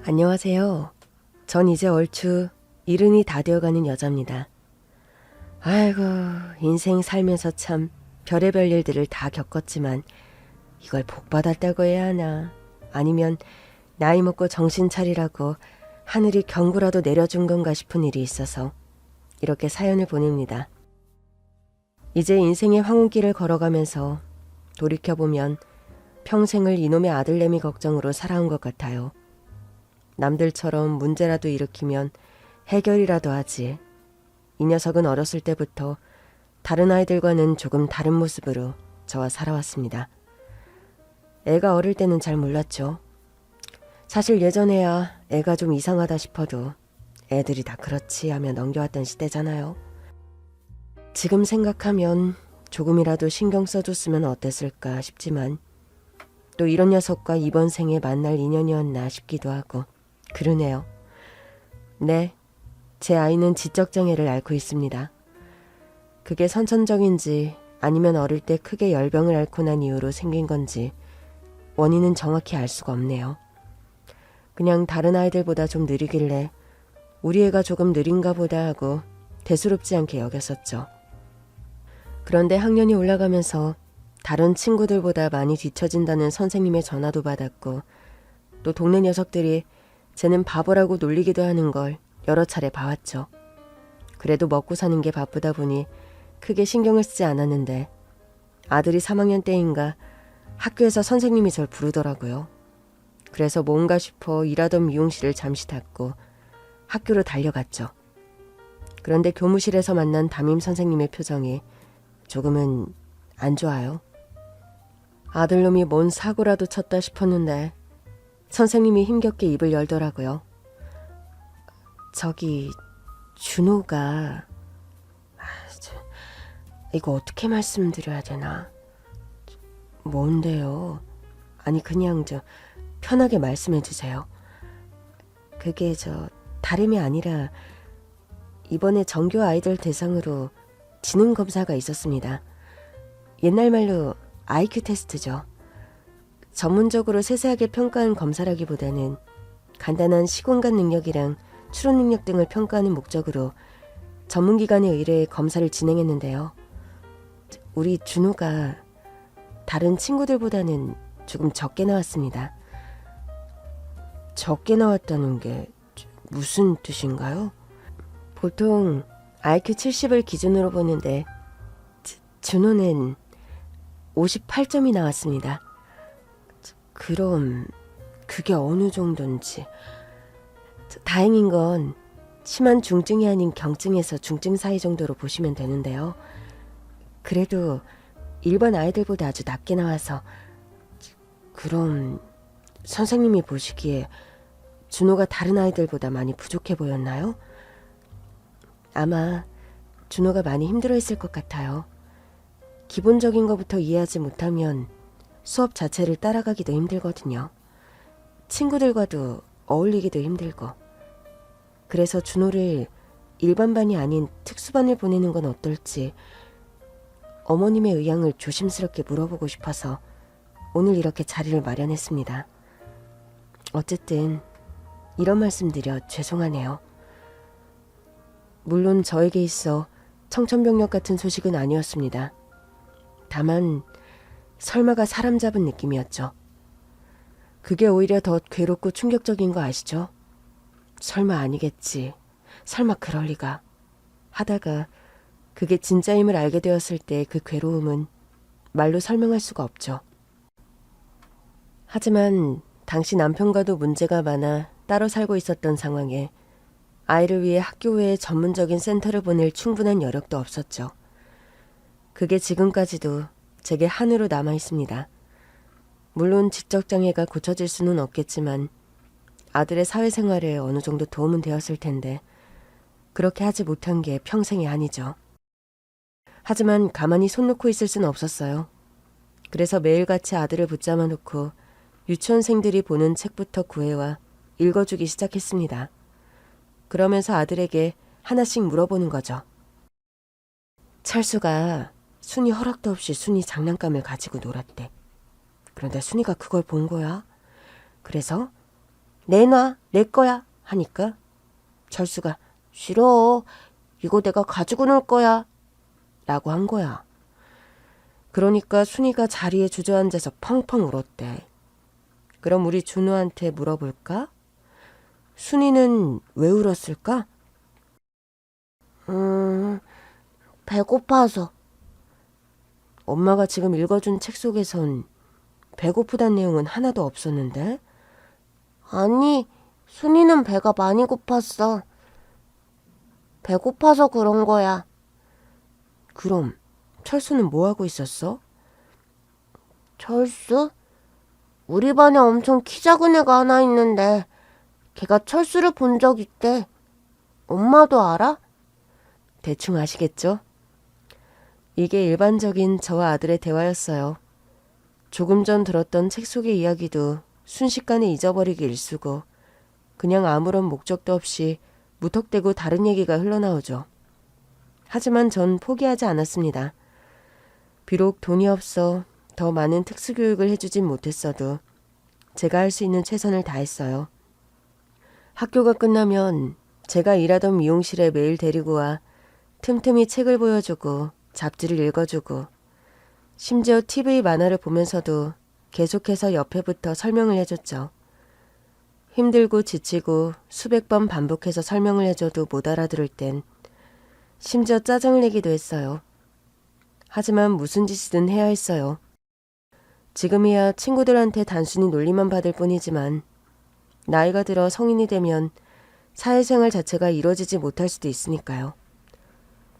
안녕하세요. 전 이제 얼추 70이 다 되어가는 여자입니다. 아이고, 인생 살면서 참 별의별 일들을 다 겪었지만 이걸 복 받았다고 해야 하나, 아니면 나이 먹고 정신 차리라고 하늘이 경고라도 내려준 건가 싶은 일이 있어서 이렇게 사연을 보냅니다. 이제 인생의 황혼길을 걸어가면서 돌이켜보면 평생을 이놈의 아들내미 걱정으로 살아온 것 같아요. 남들처럼 문제라도 일으키면 해결이라도 하지. 이 녀석은 어렸을 때부터 다른 아이들과는 조금 다른 모습으로 저와 살아왔습니다. 애가 어릴 때는 잘 몰랐죠. 사실 예전에야 애가 좀 이상하다 싶어도 애들이 다 그렇지 하며 넘겨왔던 시대잖아요. 지금 생각하면 조금이라도 신경 써줬으면 어땠을까 싶지만 또 이런 녀석과 이번 생에 만날 인연이었나 싶기도 하고 그러네요. 네, 제 아이는 지적장애를 앓고 있습니다. 그게 선천적인지 아니면 어릴 때 크게 열병을 앓고 난 이후로 생긴 건지 원인은 정확히 알 수가 없네요. 그냥 다른 아이들보다 좀 느리길래 우리 애가 조금 느린가 보다 하고 대수롭지 않게 여겼었죠. 그런데 학년이 올라가면서 다른 친구들보다 많이 뒤처진다는 선생님의 전화도 받았고 또 동네 녀석들이 쟤는 바보라고 놀리기도 하는 걸 여러 차례 봐왔죠. 그래도 먹고 사는 게 바쁘다 보니 크게 신경을 쓰지 않았는데 아들이 3학년 때인가 학교에서 선생님이 절 부르더라고요. 그래서 뭔가 싶어 일하던 미용실을 잠시 닫고 학교로 달려갔죠. 그런데 교무실에서 만난 담임 선생님의 표정이 조금은 안 좋아요. 아들놈이 뭔 사고라도 쳤다 싶었는데 선생님이 힘겹게 입을 열더라고요. 저기 준호가 이거 어떻게 말씀드려야 되나? 뭔데요? 아니 그냥 편하게 말씀해 주세요. 그게 다름이 아니라 이번에 전교 아이들 대상으로 지능 검사가 있었습니다. 옛날 말로 IQ 테스트죠. 전문적으로 세세하게 평가한 검사라기보다는 간단한 시공간 능력이랑 추론 능력 등을 평가하는 목적으로 전문기관에 의뢰해 검사를 진행했는데요. 우리 준호가 다른 친구들보다는 조금 적게 나왔습니다. 적게 나왔다는 게 무슨 뜻인가요? 보통 IQ 70을 기준으로 보는데 준호는 58점이 나왔습니다. 그럼 그게 어느 정도인지. 다행인 건 심한 중증이 아닌 경증에서 중증 사이 정도로 보시면 되는데요. 그래도 일반 아이들보다 아주 낮게 나와서 그럼 선생님이 보시기에 준호가 다른 아이들보다 많이 부족해 보였나요? 아마 준호가 많이 힘들어했을 것 같아요. 기본적인 것부터 이해하지 못하면 수업 자체를 따라가기도 힘들거든요. 친구들과도 어울리기도 힘들고. 그래서 준호를 일반반이 아닌 특수반을 보내는 건 어떨지 어머님의 의향을 조심스럽게 물어보고 싶어서 오늘 이렇게 자리를 마련했습니다. 어쨌든 이런 말씀드려 죄송하네요. 물론 저에게 있어 청천벽력 같은 소식은 아니었습니다. 다만 설마가 사람 잡은 느낌이었죠. 그게 오히려 더 괴롭고 충격적인 거 아시죠? 설마 아니겠지. 설마 그럴 리가. 하다가 그게 진짜임을 알게 되었을 때 그 괴로움은 말로 설명할 수가 없죠. 하지만 당시 남편과도 문제가 많아 따로 살고 있었던 상황에 아이를 위해 학교 외에 전문적인 센터를 보낼 충분한 여력도 없었죠. 그게 지금까지도 제게 한으로 남아 있습니다. 물론 지적장애가 고쳐질 수는 없겠지만 아들의 사회생활에 어느 정도 도움은 되었을 텐데 그렇게 하지 못한 게 평생이 아니죠. 하지만 가만히 손 놓고 있을 수는 없었어요. 그래서 매일같이 아들을 붙잡아 놓고 유치원생들이 보는 책부터 구해와 읽어주기 시작했습니다. 그러면서 아들에게 하나씩 물어보는 거죠. 철수가 순이 허락도 없이 순이 장난감을 가지고 놀았대. 그런데 순이가 그걸 본 거야. 그래서 내놔, 내 거야 하니까 철수가 싫어, 이거 내가 가지고 놀 거야 라고 한 거야. 그러니까 순이가 자리에 주저앉아서 펑펑 울었대. 그럼 우리 준우한테 물어볼까? 순이는 왜 울었을까? 배고파서. 엄마가 지금 읽어준 책 속에선 배고프단 내용은 하나도 없었는데? 아니, 순이는 배가 많이 고팠어. 배고파서 그런 거야. 그럼 철수는 뭐 하고 있었어? 철수? 우리 반에 엄청 키 작은 애가 하나 있는데 걔가 철수를 본 적 있대. 엄마도 알아? 대충 아시겠죠? 이게 일반적인 저와 아들의 대화였어요. 조금 전 들었던 책 속의 이야기도 순식간에 잊어버리기 일쑤고 그냥 아무런 목적도 없이 무턱대고 다른 얘기가 흘러나오죠. 하지만 전 포기하지 않았습니다. 비록 돈이 없어 더 많은 특수교육을 해주진 못했어도 제가 할 수 있는 최선을 다했어요. 학교가 끝나면 제가 일하던 미용실에 매일 데리고 와 틈틈이 책을 보여주고 잡지를 읽어주고 심지어 TV 만화를 보면서도 계속해서 옆에부터 설명을 해줬죠. 힘들고 지치고 수백 번 반복해서 설명을 해줘도 못 알아들을 땐 심지어 짜증을 내기도 했어요. 하지만 무슨 짓이든 해야 했어요. 지금이야 친구들한테 단순히 놀림만 받을 뿐이지만 나이가 들어 성인이 되면 사회생활 자체가 이루어지지 못할 수도 있으니까요.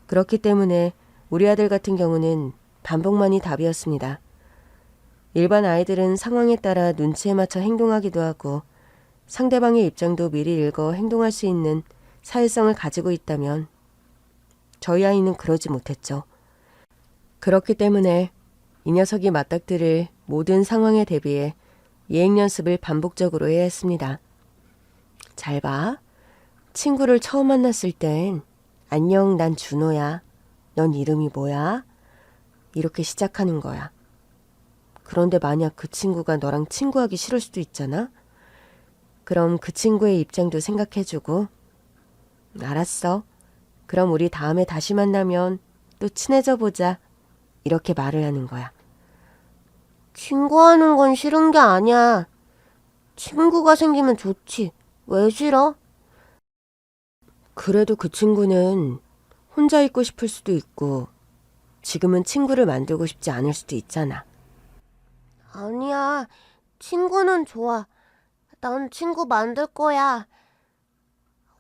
그렇기 때문에 우리 아들 같은 경우는 반복만이 답이었습니다. 일반 아이들은 상황에 따라 눈치에 맞춰 행동하기도 하고 상대방의 입장도 미리 읽어 행동할 수 있는 사회성을 가지고 있다면 저희 아이는 그러지 못했죠. 그렇기 때문에 이 녀석이 맞닥뜨릴 모든 상황에 대비해 예행 연습을 반복적으로 해야 했습니다. 잘 봐. 친구를 처음 만났을 땐 안녕, 난 준호야. 넌 이름이 뭐야? 이렇게 시작하는 거야. 그런데 만약 그 친구가 너랑 친구하기 싫을 수도 있잖아? 그럼 그 친구의 입장도 생각해주고 알았어. 그럼 우리 다음에 다시 만나면 또 친해져 보자. 이렇게 말을 하는 거야. 친구하는 건 싫은 게 아니야. 친구가 생기면 좋지. 왜 싫어? 그래도 그 친구는 혼자 있고 싶을 수도 있고 지금은 친구를 만들고 싶지 않을 수도 있잖아. 아니야. 친구는 좋아. 난 친구 만들 거야.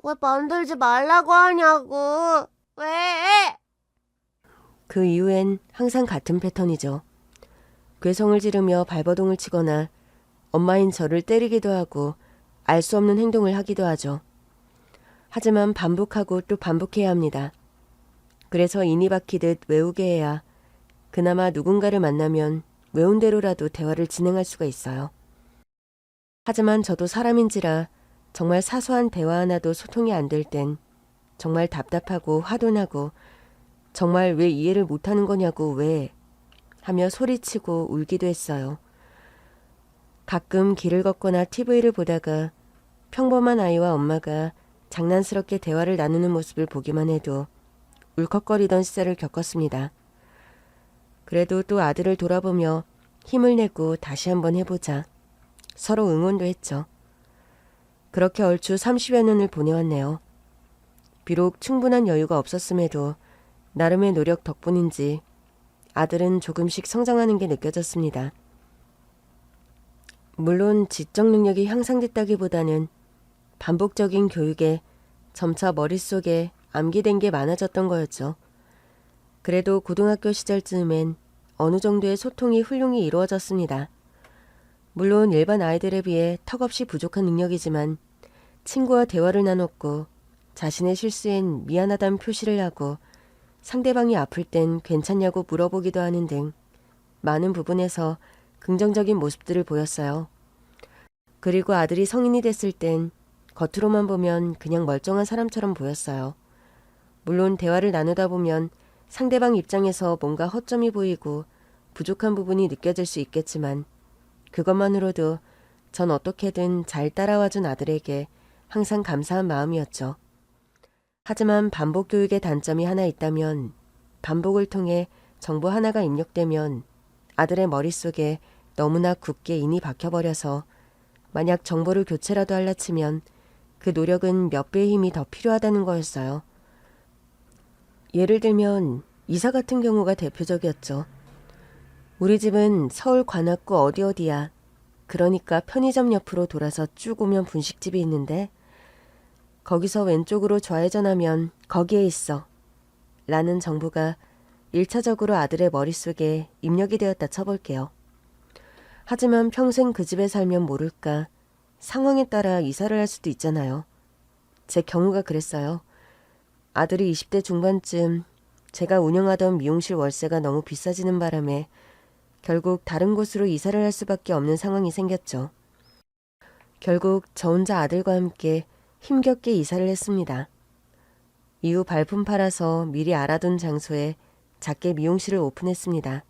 왜 만들지 말라고 하냐고. 왜? 그 이후엔 항상 같은 패턴이죠. 괴성을 지르며 발버둥을 치거나 엄마인 저를 때리기도 하고 알 수 없는 행동을 하기도 하죠. 하지만 반복하고 또 반복해야 합니다. 그래서 인이 박히듯 외우게 해야 그나마 누군가를 만나면 외운 대로라도 대화를 진행할 수가 있어요. 하지만 저도 사람인지라 정말 사소한 대화 하나도 소통이 안 될 땐 정말 답답하고 화도 나고 정말 왜 이해를 못하는 거냐고 왜 하며 소리치고 울기도 했어요. 가끔 길을 걷거나 TV를 보다가 평범한 아이와 엄마가 장난스럽게 대화를 나누는 모습을 보기만 해도 울컥거리던 시절을 겪었습니다. 그래도 또 아들을 돌아보며 힘을 내고 다시 한번 해보자. 서로 응원도 했죠. 그렇게 얼추 30여 년을 보내왔네요. 비록 충분한 여유가 없었음에도 나름의 노력 덕분인지 아들은 조금씩 성장하는 게 느껴졌습니다. 물론 지적 능력이 향상됐다기보다는 반복적인 교육에 점차 머릿속에 암기된 게 많아졌던 거였죠. 그래도 고등학교 시절쯤엔 어느 정도의 소통이 훌륭히 이루어졌습니다. 물론 일반 아이들에 비해 턱없이 부족한 능력이지만 친구와 대화를 나눴고 자신의 실수엔 미안하다는 표시를 하고 상대방이 아플 땐 괜찮냐고 물어보기도 하는 등 많은 부분에서 긍정적인 모습들을 보였어요. 그리고 아들이 성인이 됐을 땐 겉으로만 보면 그냥 멀쩡한 사람처럼 보였어요. 물론 대화를 나누다 보면 상대방 입장에서 뭔가 허점이 보이고 부족한 부분이 느껴질 수 있겠지만 그것만으로도 전 어떻게든 잘 따라와준 아들에게 항상 감사한 마음이었죠. 하지만 반복 교육의 단점이 하나 있다면 반복을 통해 정보 하나가 입력되면 아들의 머릿속에 너무나 굳게 인이 박혀버려서 만약 정보를 교체라도 할라 치면 그 노력은 몇 배의 힘이 더 필요하다는 거였어요. 예를 들면 이사 같은 경우가 대표적이었죠. 우리 집은 서울 관악구 어디 어디야. 그러니까 편의점 옆으로 돌아서 쭉 오면 분식집이 있는데 거기서 왼쪽으로 좌회전하면 거기에 있어. 라는 정보가 1차적으로 아들의 머릿속에 입력이 되었다 쳐볼게요. 하지만 평생 그 집에 살면 모를까 상황에 따라 이사를 할 수도 있잖아요. 제 경우가 그랬어요. 아들이 20대 중반쯤 제가 운영하던 미용실 월세가 너무 비싸지는 바람에 결국 다른 곳으로 이사를 할 수밖에 없는 상황이 생겼죠. 결국 저 혼자 아들과 함께 힘겹게 이사를 했습니다. 이후 발품 팔아서 미리 알아둔 장소에 작게 미용실을 오픈했습니다.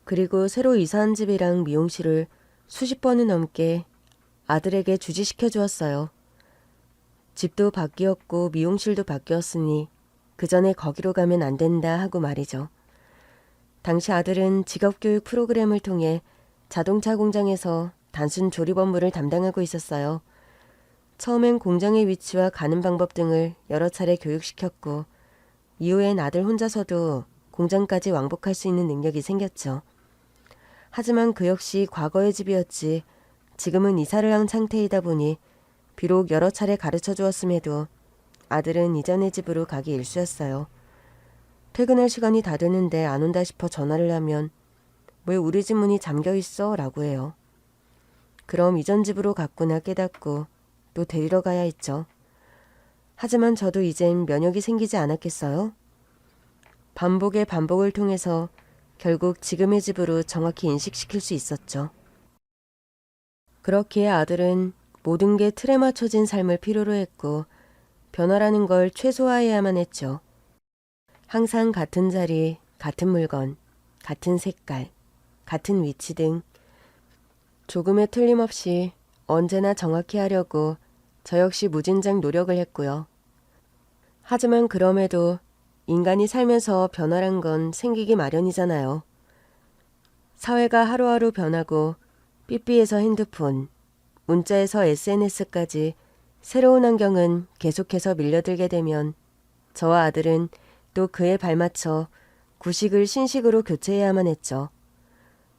그리고 새로 이사한 집이랑 미용실을 수십 번은 넘게 아들에게 주지시켜 주었어요. 집도 바뀌었고 미용실도 바뀌었으니 그 전에 거기로 가면 안 된다 하고 말이죠. 당시 아들은 직업교육 프로그램을 통해 자동차 공장에서 단순 조립 업무를 담당하고 있었어요. 처음엔 공장의 위치와 가는 방법 등을 여러 차례 교육시켰고 이후엔 아들 혼자서도 공장까지 왕복할 수 있는 능력이 생겼죠. 하지만 그 역시 과거의 집이었지 지금은 이사를 한 상태이다 보니 비록 여러 차례 가르쳐 주었음에도 아들은 이전의 집으로 가기 일쑤였어요. 퇴근할 시간이 다 되는데 안 온다 싶어 전화를 하면 왜 우리 집 문이 잠겨 있어? 라고 해요. 그럼 이전 집으로 갔구나 깨닫고 또 데리러 가야 했죠. 하지만 저도 이젠 면역이 생기지 않았겠어요? 반복의 반복을 통해서 결국 지금의 집으로 정확히 인식시킬 수 있었죠. 그렇기에 아들은 모든 게 틀에 맞춰진 삶을 필요로 했고 변화라는 걸 최소화해야만 했죠. 항상 같은 자리, 같은 물건, 같은 색깔, 같은 위치 등 조금의 틀림없이 언제나 정확히 하려고 저 역시 무진장 노력을 했고요. 하지만 그럼에도 인간이 살면서 변화란 건 생기기 마련이잖아요. 사회가 하루하루 변하고 삐삐에서 핸드폰, 문자에서 SNS까지 새로운 환경은 계속해서 밀려들게 되면 저와 아들은 또 그에 발맞춰 구식을 신식으로 교체해야만 했죠.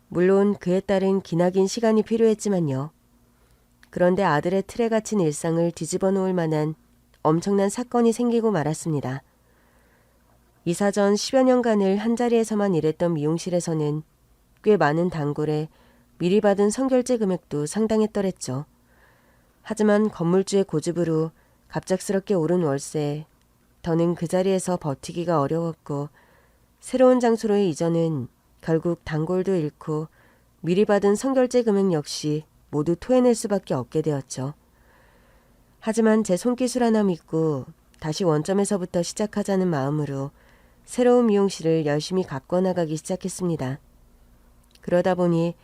물론 그에 따른 기나긴 시간이 필요했지만요. 그런데 아들의 틀에 갇힌 일상을 뒤집어 놓을 만한 엄청난 사건이 생기고 말았습니다. 이사 전 10여 년간을 한자리에서만 일했던 미용실에서는 꽤 많은 단골에 미리 받은 선결제 금액도 상당했더랬죠. 하지만 건물주의 고집으로 갑작스럽게 오른 월세에 더는 그 자리에서 버티기가 어려웠고 새로운 장소로의 이전은 결국 단골도 잃고 미리 받은 선결제 금액 역시 모두 토해낼 수밖에 없게 되었죠. 하지만 제 손기술 하나 믿고 다시 원점에서부터 시작하자는 마음으로 새로운 미용실을 열심히 가꿔 나가기 시작했습니다. 그러다 보니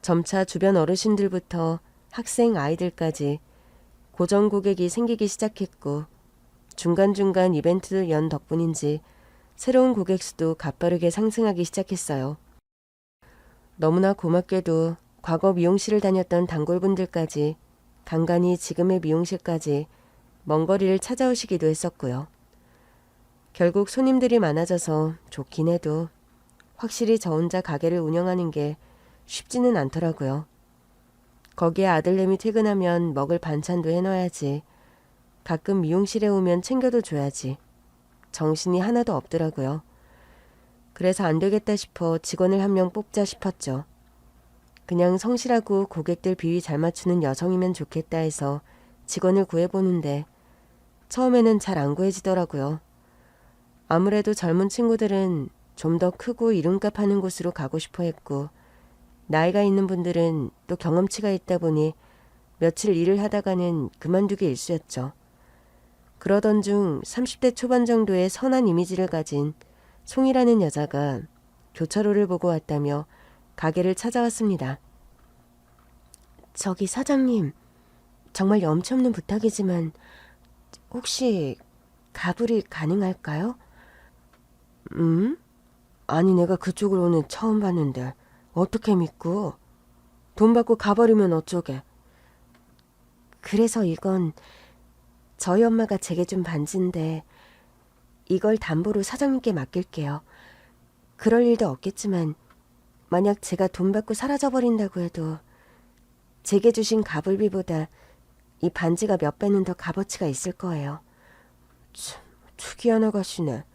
점차 주변 어르신들부터 학생 아이들까지 고정 고객이 생기기 시작했고 중간중간 이벤트를 연 덕분인지 새로운 고객 수도 가빠르게 상승하기 시작했어요. 너무나 고맙게도 과거 미용실을 다녔던 단골분들까지 간간히 지금의 미용실까지 먼 거리를 찾아오시기도 했었고요. 결국 손님들이 많아져서 좋긴 해도 확실히 저 혼자 가게를 운영하는 게 쉽지는 않더라고요. 거기에 아들내미 퇴근하면 먹을 반찬도 해놔야지. 가끔 미용실에 오면 챙겨도 줘야지. 정신이 하나도 없더라고요. 그래서 안 되겠다 싶어 직원을 한 명 뽑자 싶었죠. 그냥 성실하고 고객들 비위 잘 맞추는 여성이면 좋겠다 해서 직원을 구해보는데 처음에는 잘 안 구해지더라고요. 아무래도 젊은 친구들은 좀 더 크고 이름값 하는 곳으로 가고 싶어 했고 나이가 있는 분들은 또 경험치가 있다 보니 며칠 일을 하다가는 그만두기 일쑤였죠. 그러던 중 30대 초반 정도의 선한 이미지를 가진 송이라는 여자가 교차로를 보고 왔다며 가게를 찾아왔습니다. 저기 사장님, 정말 염치 없는 부탁이지만 혹시 가불이 가능할까요? 아니 내가 그쪽으로는 처음 봤는데 어떻게 믿고? 돈 받고 가버리면 어쩌게? 그래서 이건 저희 엄마가 제게 준 반지인데 이걸 담보로 사장님께 맡길게요. 그럴 일도 없겠지만 만약 제가 돈 받고 사라져버린다고 해도 제게 주신 가불비보다 이 반지가 몇 배는 더 값어치가 있을 거예요. 참, 특이한 아가씨네.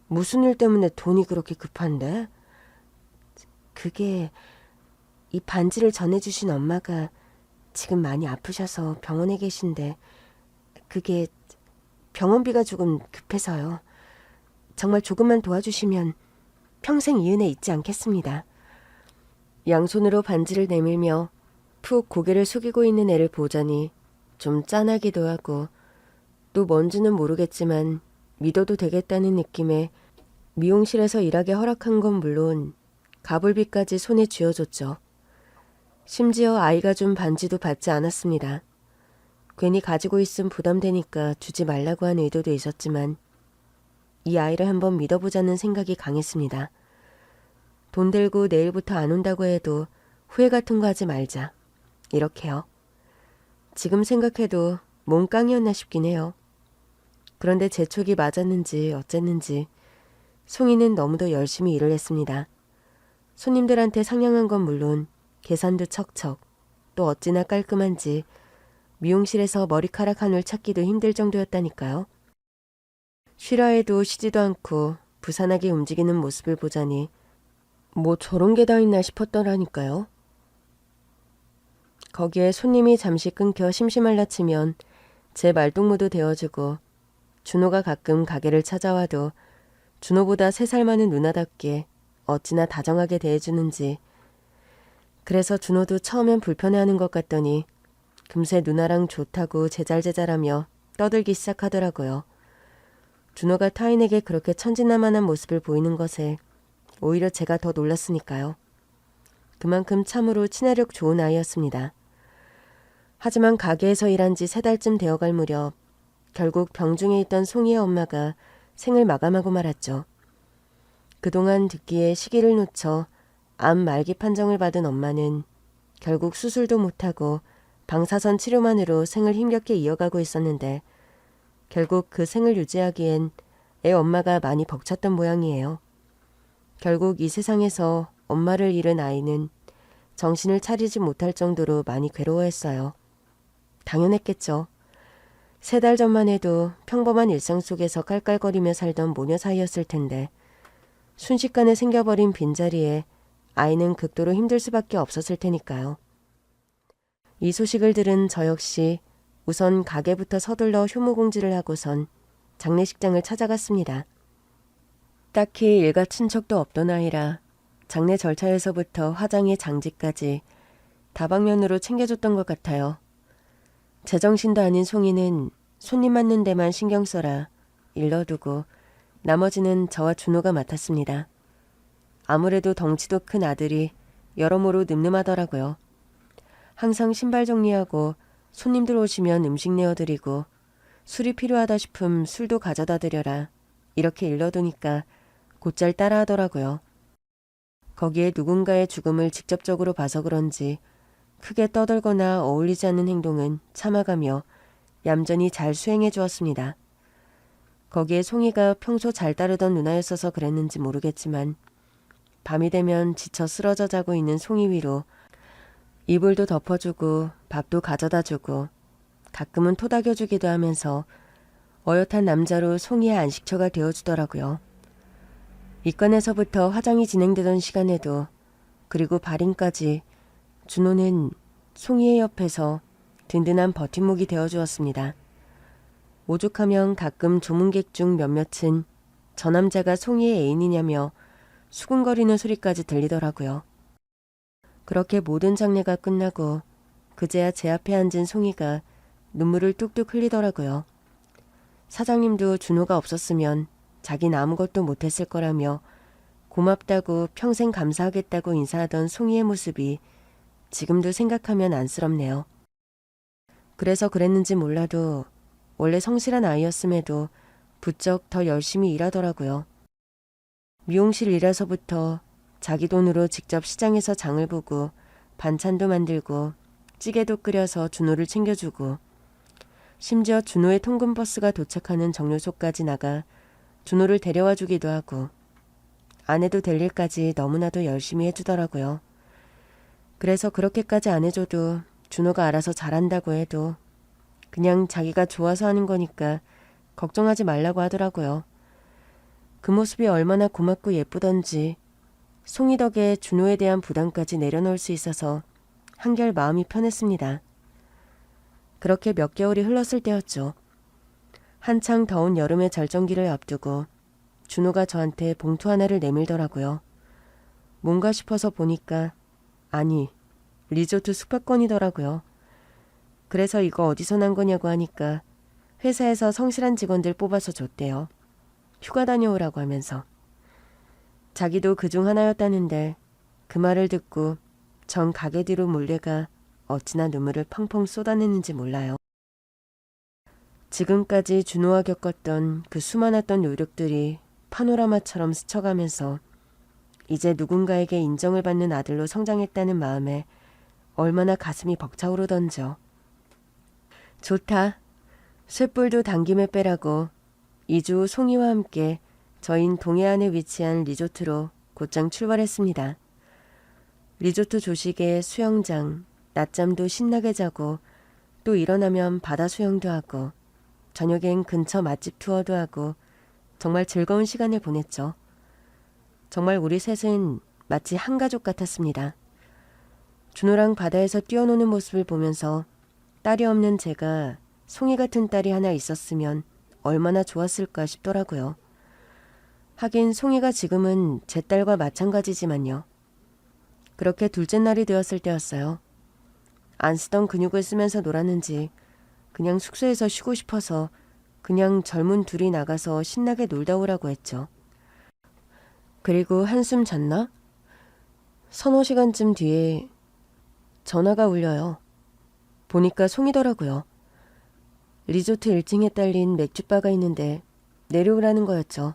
무슨 일 때문에 돈이 그렇게 급한데? 그게 이 반지를 전해주신 엄마가 지금 많이 아프셔서 병원에 계신데 그게 병원비가 조금 급해서요. 정말 조금만 도와주시면 평생 이 은혜 잊지 않겠습니다. 양손으로 반지를 내밀며 푹 고개를 숙이고 있는 애를 보자니 좀 짠하기도 하고 또 뭔지는 모르겠지만 믿어도 되겠다는 느낌에 미용실에서 일하게 허락한 건 물론 가불비까지 손에 쥐어줬죠. 심지어 아이가 준 반지도 받지 않았습니다. 괜히 가지고 있음 부담되니까 주지 말라고 한 의도도 있었지만 이 아이를 한번 믿어보자는 생각이 강했습니다. 돈 들고 내일부터 안 온다고 해도 후회 같은 거 하지 말자. 이렇게요. 지금 생각해도 몸깡이었나 싶긴 해요. 그런데 제 촉이 맞았는지 어쨌는지 송이는 너무도 열심히 일을 했습니다. 손님들한테 상냥한 건 물론 계산도 척척, 또 어찌나 깔끔한지 미용실에서 머리카락 한 올 찾기도 힘들 정도였다니까요. 쉬라 해도 쉬지도 않고 부산하게 움직이는 모습을 보자니 뭐 저런 게 다 있나 싶었더라니까요. 거기에 손님이 잠시 끊겨 심심할라 치면 제 말동무도 되어주고 준호가 가끔 가게를 찾아와도 준호보다 3살 많은 누나답게 어찌나 다정하게 대해주는지. 그래서 준호도 처음엔 불편해하는 것 같더니 금세 누나랑 좋다고 제잘제잘하며 떠들기 시작하더라고요. 준호가 타인에게 그렇게 천진난만한 모습을 보이는 것에 오히려 제가 더 놀랐으니까요. 그만큼 참으로 친화력 좋은 아이였습니다. 하지만 가게에서 일한 지 3달쯤 되어갈 무렵 결국 병중에 있던 송이의 엄마가 생을 마감하고 말았죠. 그동안 듣기에 시기를 놓쳐 암 말기 판정을 받은 엄마는 결국 수술도 못하고 방사선 치료만으로 생을 힘겹게 이어가고 있었는데 결국 그 생을 유지하기엔 애 엄마가 많이 벅찼던 모양이에요. 결국 이 세상에서 엄마를 잃은 아이는 정신을 차리지 못할 정도로 많이 괴로워했어요. 당연했겠죠. 3달 전만 해도 평범한 일상 속에서 깔깔거리며 살던 모녀 사이였을 텐데 순식간에 생겨버린 빈자리에 아이는 극도로 힘들 수밖에 없었을 테니까요. 이 소식을 들은 저 역시 우선 가게부터 서둘러 효무공지를 하고선 장례식장을 찾아갔습니다. 딱히 일가 친척도 없던 아이라 장례 절차에서부터 화장의 장지까지 다방면으로 챙겨줬던 것 같아요. 제정신도 아닌 송이는 손님 맞는 데만 신경 써라 일러두고 나머지는 저와 준호가 맡았습니다. 아무래도 덩치도 큰 아들이 여러모로 늠름하더라고요. 항상 신발 정리하고 손님들 오시면 음식 내어드리고 술이 필요하다 싶음 술도 가져다 드려라 이렇게 일러두니까 곧잘 따라하더라고요. 거기에 누군가의 죽음을 직접적으로 봐서 그런지 크게 떠들거나 어울리지 않는 행동은 참아가며 얌전히 잘 수행해 주었습니다. 거기에 송이가 평소 잘 따르던 누나였어서 그랬는지 모르겠지만 밤이 되면 지쳐 쓰러져 자고 있는 송이 위로 이불도 덮어주고 밥도 가져다 주고 가끔은 토닥여주기도 하면서 어엿한 남자로 송이의 안식처가 되어주더라고요. 입관에서부터 화장이 진행되던 시간에도 그리고 발인까지 준호는 송이의 옆에서 든든한 버팀목이 되어주었습니다. 오죽하면 가끔 조문객 중 몇몇은 저 남자가 송이의 애인이냐며 수군거리는 소리까지 들리더라고요. 그렇게 모든 장례가 끝나고 그제야 제 앞에 앉은 송이가 눈물을 뚝뚝 흘리더라고요. 사장님도 준호가 없었으면 자긴 아무것도 못했을 거라며 고맙다고 평생 감사하겠다고 인사하던 송이의 모습이 지금도 생각하면 안쓰럽네요. 그래서 그랬는지 몰라도 원래 성실한 아이였음에도 부쩍 더 열심히 일하더라고요. 미용실 일에서부터 자기 돈으로 직접 시장에서 장을 보고 반찬도 만들고 찌개도 끓여서 준호를 챙겨주고 심지어 준호의 통근버스가 도착하는 정류소까지 나가 준호를 데려와 주기도 하고 안 해도 될 일까지 너무나도 열심히 해주더라고요. 그래서 그렇게까지 안 해줘도 준호가 알아서 잘한다고 해도 그냥 자기가 좋아서 하는 거니까 걱정하지 말라고 하더라고요. 그 모습이 얼마나 고맙고 예쁘던지 송이 덕에 준호에 대한 부담까지 내려놓을 수 있어서 한결 마음이 편했습니다. 그렇게 몇 개월이 흘렀을 때였죠. 한창 더운 여름의 절정기를 앞두고 준호가 저한테 봉투 하나를 내밀더라고요. 뭔가 싶어서 보니까 아니, 리조트 숙박권이더라고요. 그래서 이거 어디서 난 거냐고 하니까 회사에서 성실한 직원들 뽑아서 줬대요. 휴가 다녀오라고 하면서. 자기도 그중 하나였다는데 그 말을 듣고 전 가게 뒤로 몰려가 어찌나 눈물을 펑펑 쏟아내는지 몰라요. 지금까지 준호와 겪었던 그 수많았던 노력들이 파노라마처럼 스쳐가면서 이제 누군가에게 인정을 받는 아들로 성장했다는 마음에 얼마나 가슴이 벅차오르던지요. 좋다. 쇳불도 당김에 빼라고 2주 후 송이와 함께 저인 동해안에 위치한 리조트로 곧장 출발했습니다. 리조트 조식에 수영장, 낮잠도 신나게 자고 또 일어나면 바다 수영도 하고 저녁엔 근처 맛집 투어도 하고 정말 즐거운 시간을 보냈죠. 정말 우리 셋은 마치 한 가족 같았습니다. 준호랑 바다에서 뛰어노는 모습을 보면서 딸이 없는 제가 송이 같은 딸이 하나 있었으면 얼마나 좋았을까 싶더라고요. 하긴 송이가 지금은 제 딸과 마찬가지지만요. 그렇게 둘째 날이 되었을 때였어요. 안 쓰던 근육을 쓰면서 놀았는지 그냥 숙소에서 쉬고 싶어서 그냥 젊은 둘이 나가서 신나게 놀다 오라고 했죠. 그리고 한숨 잤나? 서너 시간쯤 뒤에 전화가 울려요. 보니까 송이더라고요. 리조트 1층에 딸린 맥주바가 있는데 내려오라는 거였죠.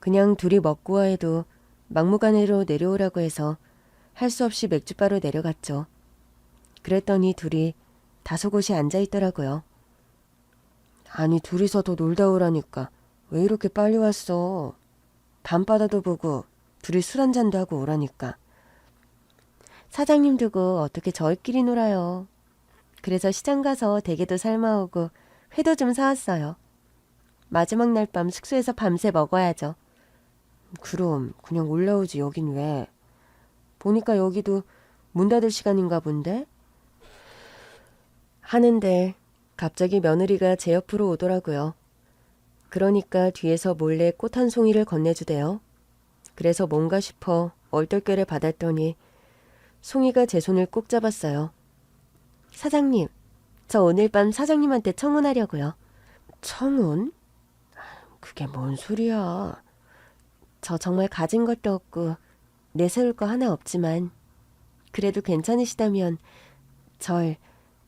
그냥 둘이 먹고 와 해도 막무가내로 내려오라고 해서 할 수 없이 맥주바로 내려갔죠. 그랬더니 둘이 다소곳이 앉아있더라고요. 아니 둘이서 더 놀다 오라니까 왜 이렇게 빨리 왔어. 밤바다도 보고 둘이 술 한잔도 하고 오라니까. 사장님 두고 어떻게 저희끼리 놀아요. 그래서 시장 가서 대게도 삶아오고 회도 좀 사왔어요. 마지막 날 밤 숙소에서 밤새 먹어야죠. 그럼 그냥 올라오지 여긴 왜. 보니까 여기도 문 닫을 시간인가 본데? 하는데 갑자기 며느리가 제 옆으로 오더라고요. 그러니까 뒤에서 몰래 꽃 한 송이를 건네주대요. 그래서 뭔가 싶어 얼떨결에 받았더니 송이가 제 손을 꼭 잡았어요. 사장님, 저 오늘 밤 사장님한테 청혼하려고요. 청혼? 그게 뭔 소리야. 저 정말 가진 것도 없고 내세울 거 하나 없지만 그래도 괜찮으시다면 절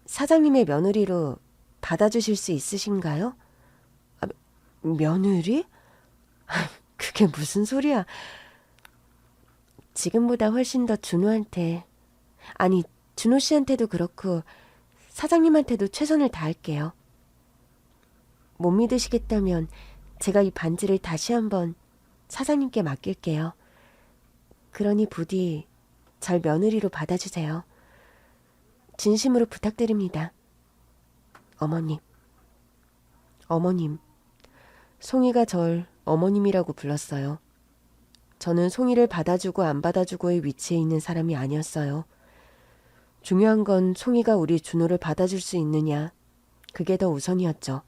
사장님의 며느리로 받아주실 수 있으신가요? 아, 며느리? 그게 무슨 소리야. 지금보다 훨씬 더 준호한테, 아니 준호 씨한테도 그렇고 사장님한테도 최선을 다할게요. 못 믿으시겠다면 제가 이 반지를 다시 한번 사장님께 맡길게요. 그러니 부디 절 며느리로 받아주세요. 진심으로 부탁드립니다. 어머님. 어머님. 송이가 절 어머님이라고 불렀어요. 저는 송이를 받아주고 안 받아주고의 위치에 있는 사람이 아니었어요. 중요한 건 송이가 우리 준호를 받아줄 수 있느냐. 그게 더 우선이었죠.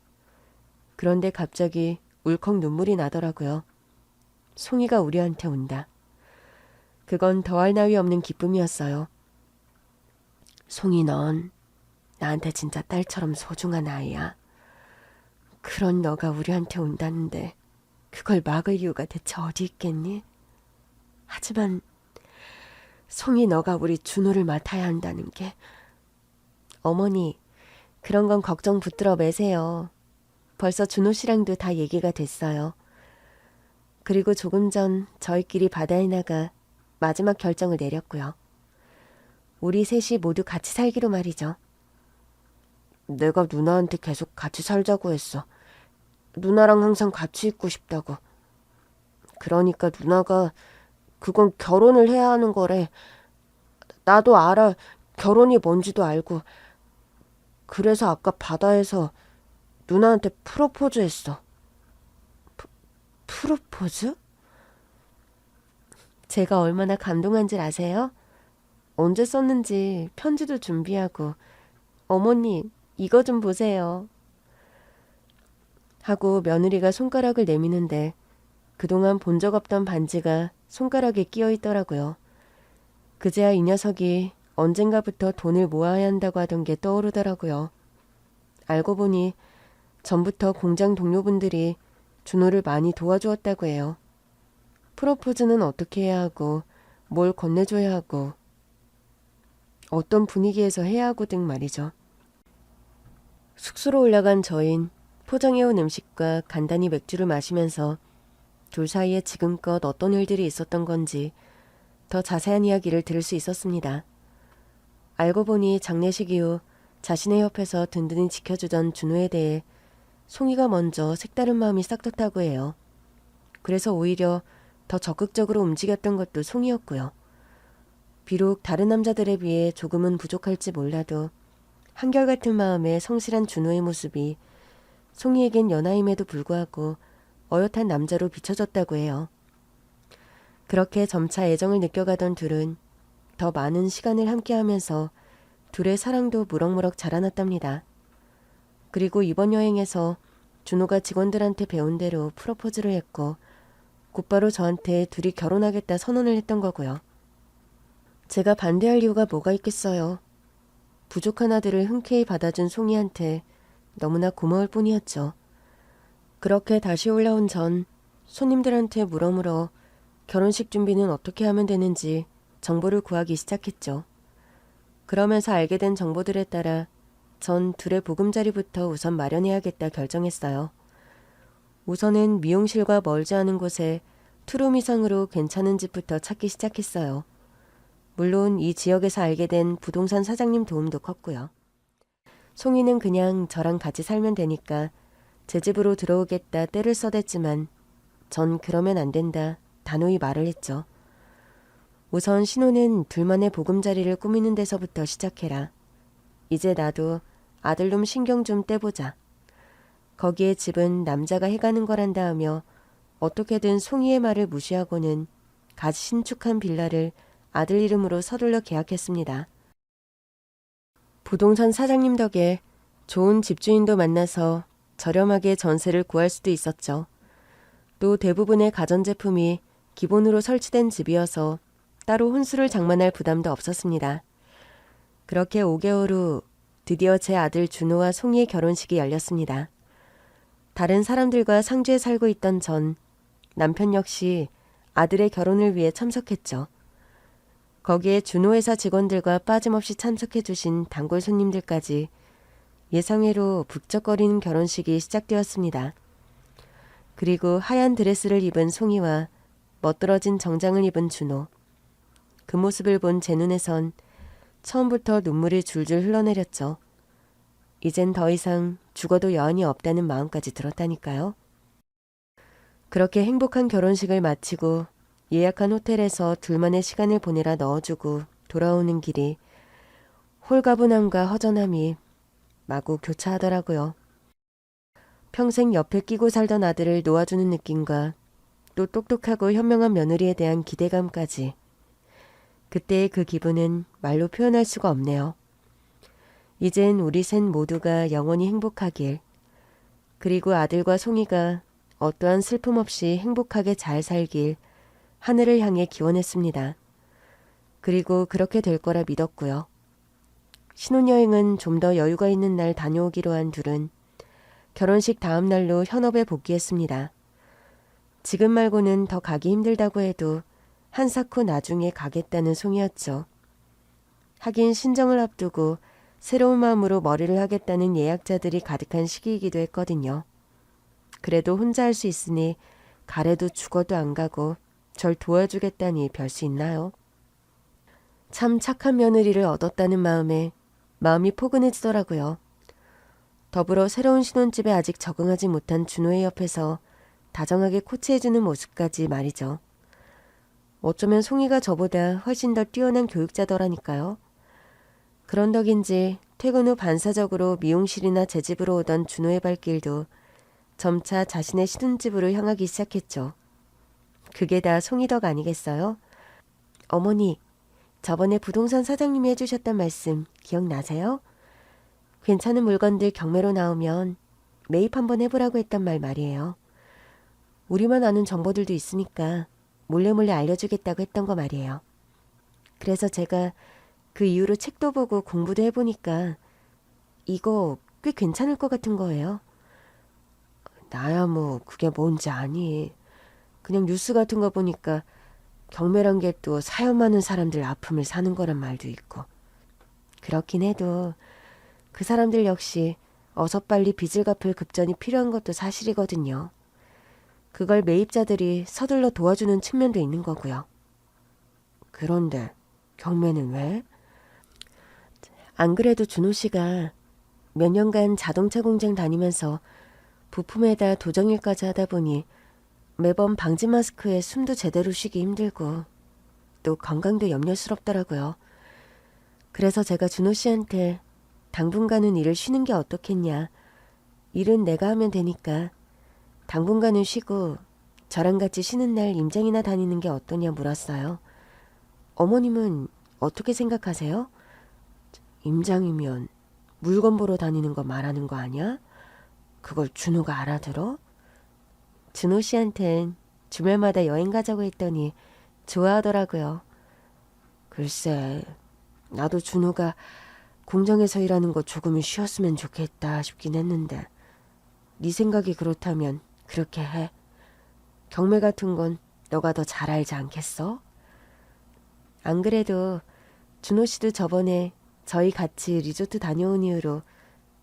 그런데 갑자기 울컥 눈물이 나더라고요. 송이가 우리한테 온다. 그건 더할 나위 없는 기쁨이었어요. 송이 넌 나한테 진짜 딸처럼 소중한 아이야. 그런 너가 우리한테 온다는데 그걸 막을 이유가 대체 어디 있겠니? 하지만 송이 너가 우리 준호를 맡아야 한다는 게. 어머니, 그런 건 걱정 붙들어 매세요. 벌써 준호 씨랑도 다 얘기가 됐어요. 그리고 조금 전 저희끼리 바다에 나가 마지막 결정을 내렸고요. 우리 셋이 모두 같이 살기로 말이죠. 내가 누나한테 계속 같이 살자고 했어. 누나랑 항상 같이 있고 싶다고. 그러니까 누나가 그건 결혼을 해야 하는 거래. 나도 알아. 결혼이 뭔지도 알고. 그래서 아까 바다에서 누나한테 프로포즈 했어. 프로포즈? 제가 얼마나 감동한 줄 아세요? 언제 썼는지 편지도 준비하고 어머니 이거 좀 보세요. 하고 며느리가 손가락을 내미는데 그동안 본 적 없던 반지가 손가락에 끼어 있더라고요. 그제야 이 녀석이 언젠가부터 돈을 모아야 한다고 하던 게 떠오르더라고요. 알고 보니 전부터 공장 동료분들이 준호를 많이 도와주었다고 해요. 프로포즈는 어떻게 해야 하고 뭘 건네줘야 하고 어떤 분위기에서 해야 하고 등 말이죠. 숙소로 올라간 저흰 포장해온 음식과 간단히 맥주를 마시면서 둘 사이에 지금껏 어떤 일들이 있었던 건지 더 자세한 이야기를 들을 수 있었습니다. 알고 보니 장례식 이후 자신의 옆에서 든든히 지켜주던 준호에 대해 송이가 먼저 색다른 마음이 싹 텄다고 해요. 그래서 오히려 더 적극적으로 움직였던 것도 송이였고요. 비록 다른 남자들에 비해 조금은 부족할지 몰라도 한결같은 마음의 성실한 준호의 모습이 송이에겐 연하임에도 불구하고 어엿한 남자로 비춰졌다고 해요. 그렇게 점차 애정을 느껴가던 둘은 더 많은 시간을 함께하면서 둘의 사랑도 무럭무럭 자라났답니다. 그리고 이번 여행에서 준호가 직원들한테 배운 대로 프로포즈를 했고 곧바로 저한테 둘이 결혼하겠다 선언을 했던 거고요. 제가 반대할 이유가 뭐가 있겠어요. 부족한 아들을 흔쾌히 받아준 송이한테 너무나 고마울 뿐이었죠. 그렇게 다시 올라온 전 손님들한테 물어물어 결혼식 준비는 어떻게 하면 되는지 정보를 구하기 시작했죠. 그러면서 알게 된 정보들에 따라 전 둘의 보금자리부터 우선 마련해야겠다 결정했어요. 우선은 미용실과 멀지 않은 곳에 투룸 이상으로 괜찮은 집부터 찾기 시작했어요. 물론 이 지역에서 알게 된 부동산 사장님 도움도 컸고요. 송이는 그냥 저랑 같이 살면 되니까 제 집으로 들어오겠다 떼를 써댔지만 전 그러면 안 된다 단호히 말을 했죠. 우선 신호는 둘만의 보금자리를 꾸미는 데서부터 시작해라. 이제 나도 아들놈 신경 좀 떼보자. 거기에 집은 남자가 해가는 거란다 하며 어떻게든 송이의 말을 무시하고는 같이 신축한 빌라를 아들 이름으로 서둘러 계약했습니다. 부동산 사장님 덕에 좋은 집주인도 만나서 저렴하게 전세를 구할 수도 있었죠. 또 대부분의 가전제품이 기본으로 설치된 집이어서 따로 혼수를 장만할 부담도 없었습니다. 그렇게 5개월 후 드디어 제 아들 준호와 송이의 결혼식이 열렸습니다. 다른 사람들과 상주에 살고 있던 전 남편 역시 아들의 결혼을 위해 참석했죠. 거기에 준호 회사 직원들과 빠짐없이 참석해 주신 단골 손님들까지 예상외로 북적거리는 결혼식이 시작되었습니다. 그리고 하얀 드레스를 입은 송이와 멋들어진 정장을 입은 준호. 그 모습을 본 제 눈에선 처음부터 눈물이 줄줄 흘러내렸죠. 이젠 더 이상 죽어도 여한이 없다는 마음까지 들었다니까요. 그렇게 행복한 결혼식을 마치고 예약한 호텔에서 둘만의 시간을 보내라 넣어주고 돌아오는 길이 홀가분함과 허전함이 마구 교차하더라고요. 평생 옆에 끼고 살던 아들을 놓아주는 느낌과 또 똑똑하고 현명한 며느리에 대한 기대감까지. 그때의 그 기분은 말로 표현할 수가 없네요. 이젠 우리 셋 모두가 영원히 행복하길, 그리고 아들과 송이가 어떠한 슬픔 없이 행복하게 잘 살길 하늘을 향해 기원했습니다. 그리고 그렇게 될 거라 믿었고요. 신혼여행은 좀 더 여유가 있는 날 다녀오기로 한 둘은 결혼식 다음 날로 현업에 복귀했습니다. 지금 말고는 더 가기 힘들다고 해도 한사코 나중에 가겠다는 송이었죠. 하긴 신정을 앞두고 새로운 마음으로 머리를 하겠다는 예약자들이 가득한 시기이기도 했거든요. 그래도 혼자 할 수 있으니 가래도 죽어도 안 가고 절 도와주겠다니 별 수 있나요? 참 착한 며느리를 얻었다는 마음이 포근해지더라고요. 더불어 새로운 신혼집에 아직 적응하지 못한 준호의 옆에서 다정하게 코치해주는 모습까지 말이죠. 어쩌면 송이가 저보다 훨씬 더 뛰어난 교육자더라니까요. 그런 덕인지 퇴근 후 반사적으로 미용실이나 제 집으로 오던 준호의 발길도 점차 자신의 신혼집으로 향하기 시작했죠. 그게 다 송이 덕 아니겠어요? 어머니, 저번에 부동산 사장님이 해주셨던 말씀 기억나세요? 괜찮은 물건들 경매로 나오면 매입 한번 해보라고 했던 말이에요. 우리만 아는 정보들도 있으니까 몰래 알려주겠다고 했던 거 말이에요. 그래서 제가 그 이후로 책도 보고 공부도 해보니까 이거 꽤 괜찮을 것 같은 거예요. 나야 뭐 그게 뭔지 아니. 그냥 뉴스 같은 거 보니까 경매란 게 또 사연 많은 사람들 아픔을 사는 거란 말도 있고. 그렇긴 해도 그 사람들 역시 어서 빨리 빚을 갚을 급전이 필요한 것도 사실이거든요. 그걸 매입자들이 서둘러 도와주는 측면도 있는 거고요. 그런데 경매는 왜? 안 그래도 준호 씨가 몇 년간 자동차 공장 다니면서 부품에다 도정일까지 하다 보니 매번 방지 마스크에 숨도 제대로 쉬기 힘들고 또 건강도 염려스럽더라고요. 그래서 제가 준호 씨한테 당분간은 일을 쉬는 게 어떻겠냐. 일은 내가 하면 되니까 당분간은 쉬고 저랑 같이 쉬는 날 임장이나 다니는 게 어떠냐 물었어요. 어머님은 어떻게 생각하세요? 임장이면 물건 보러 다니는 거 말하는 거 아니야? 그걸 준호가 알아들어? 준호 씨한텐 주말마다 여행 가자고 했더니 좋아하더라고요. 글쎄, 나도 준호가 공장에서 일하는 거 조금은 쉬었으면 좋겠다 싶긴 했는데 네 생각이 그렇다면 그렇게 해. 경매 같은 건 너가 더 잘 알지 않겠어? 안 그래도 준호 씨도 저번에 저희 같이 리조트 다녀온 이후로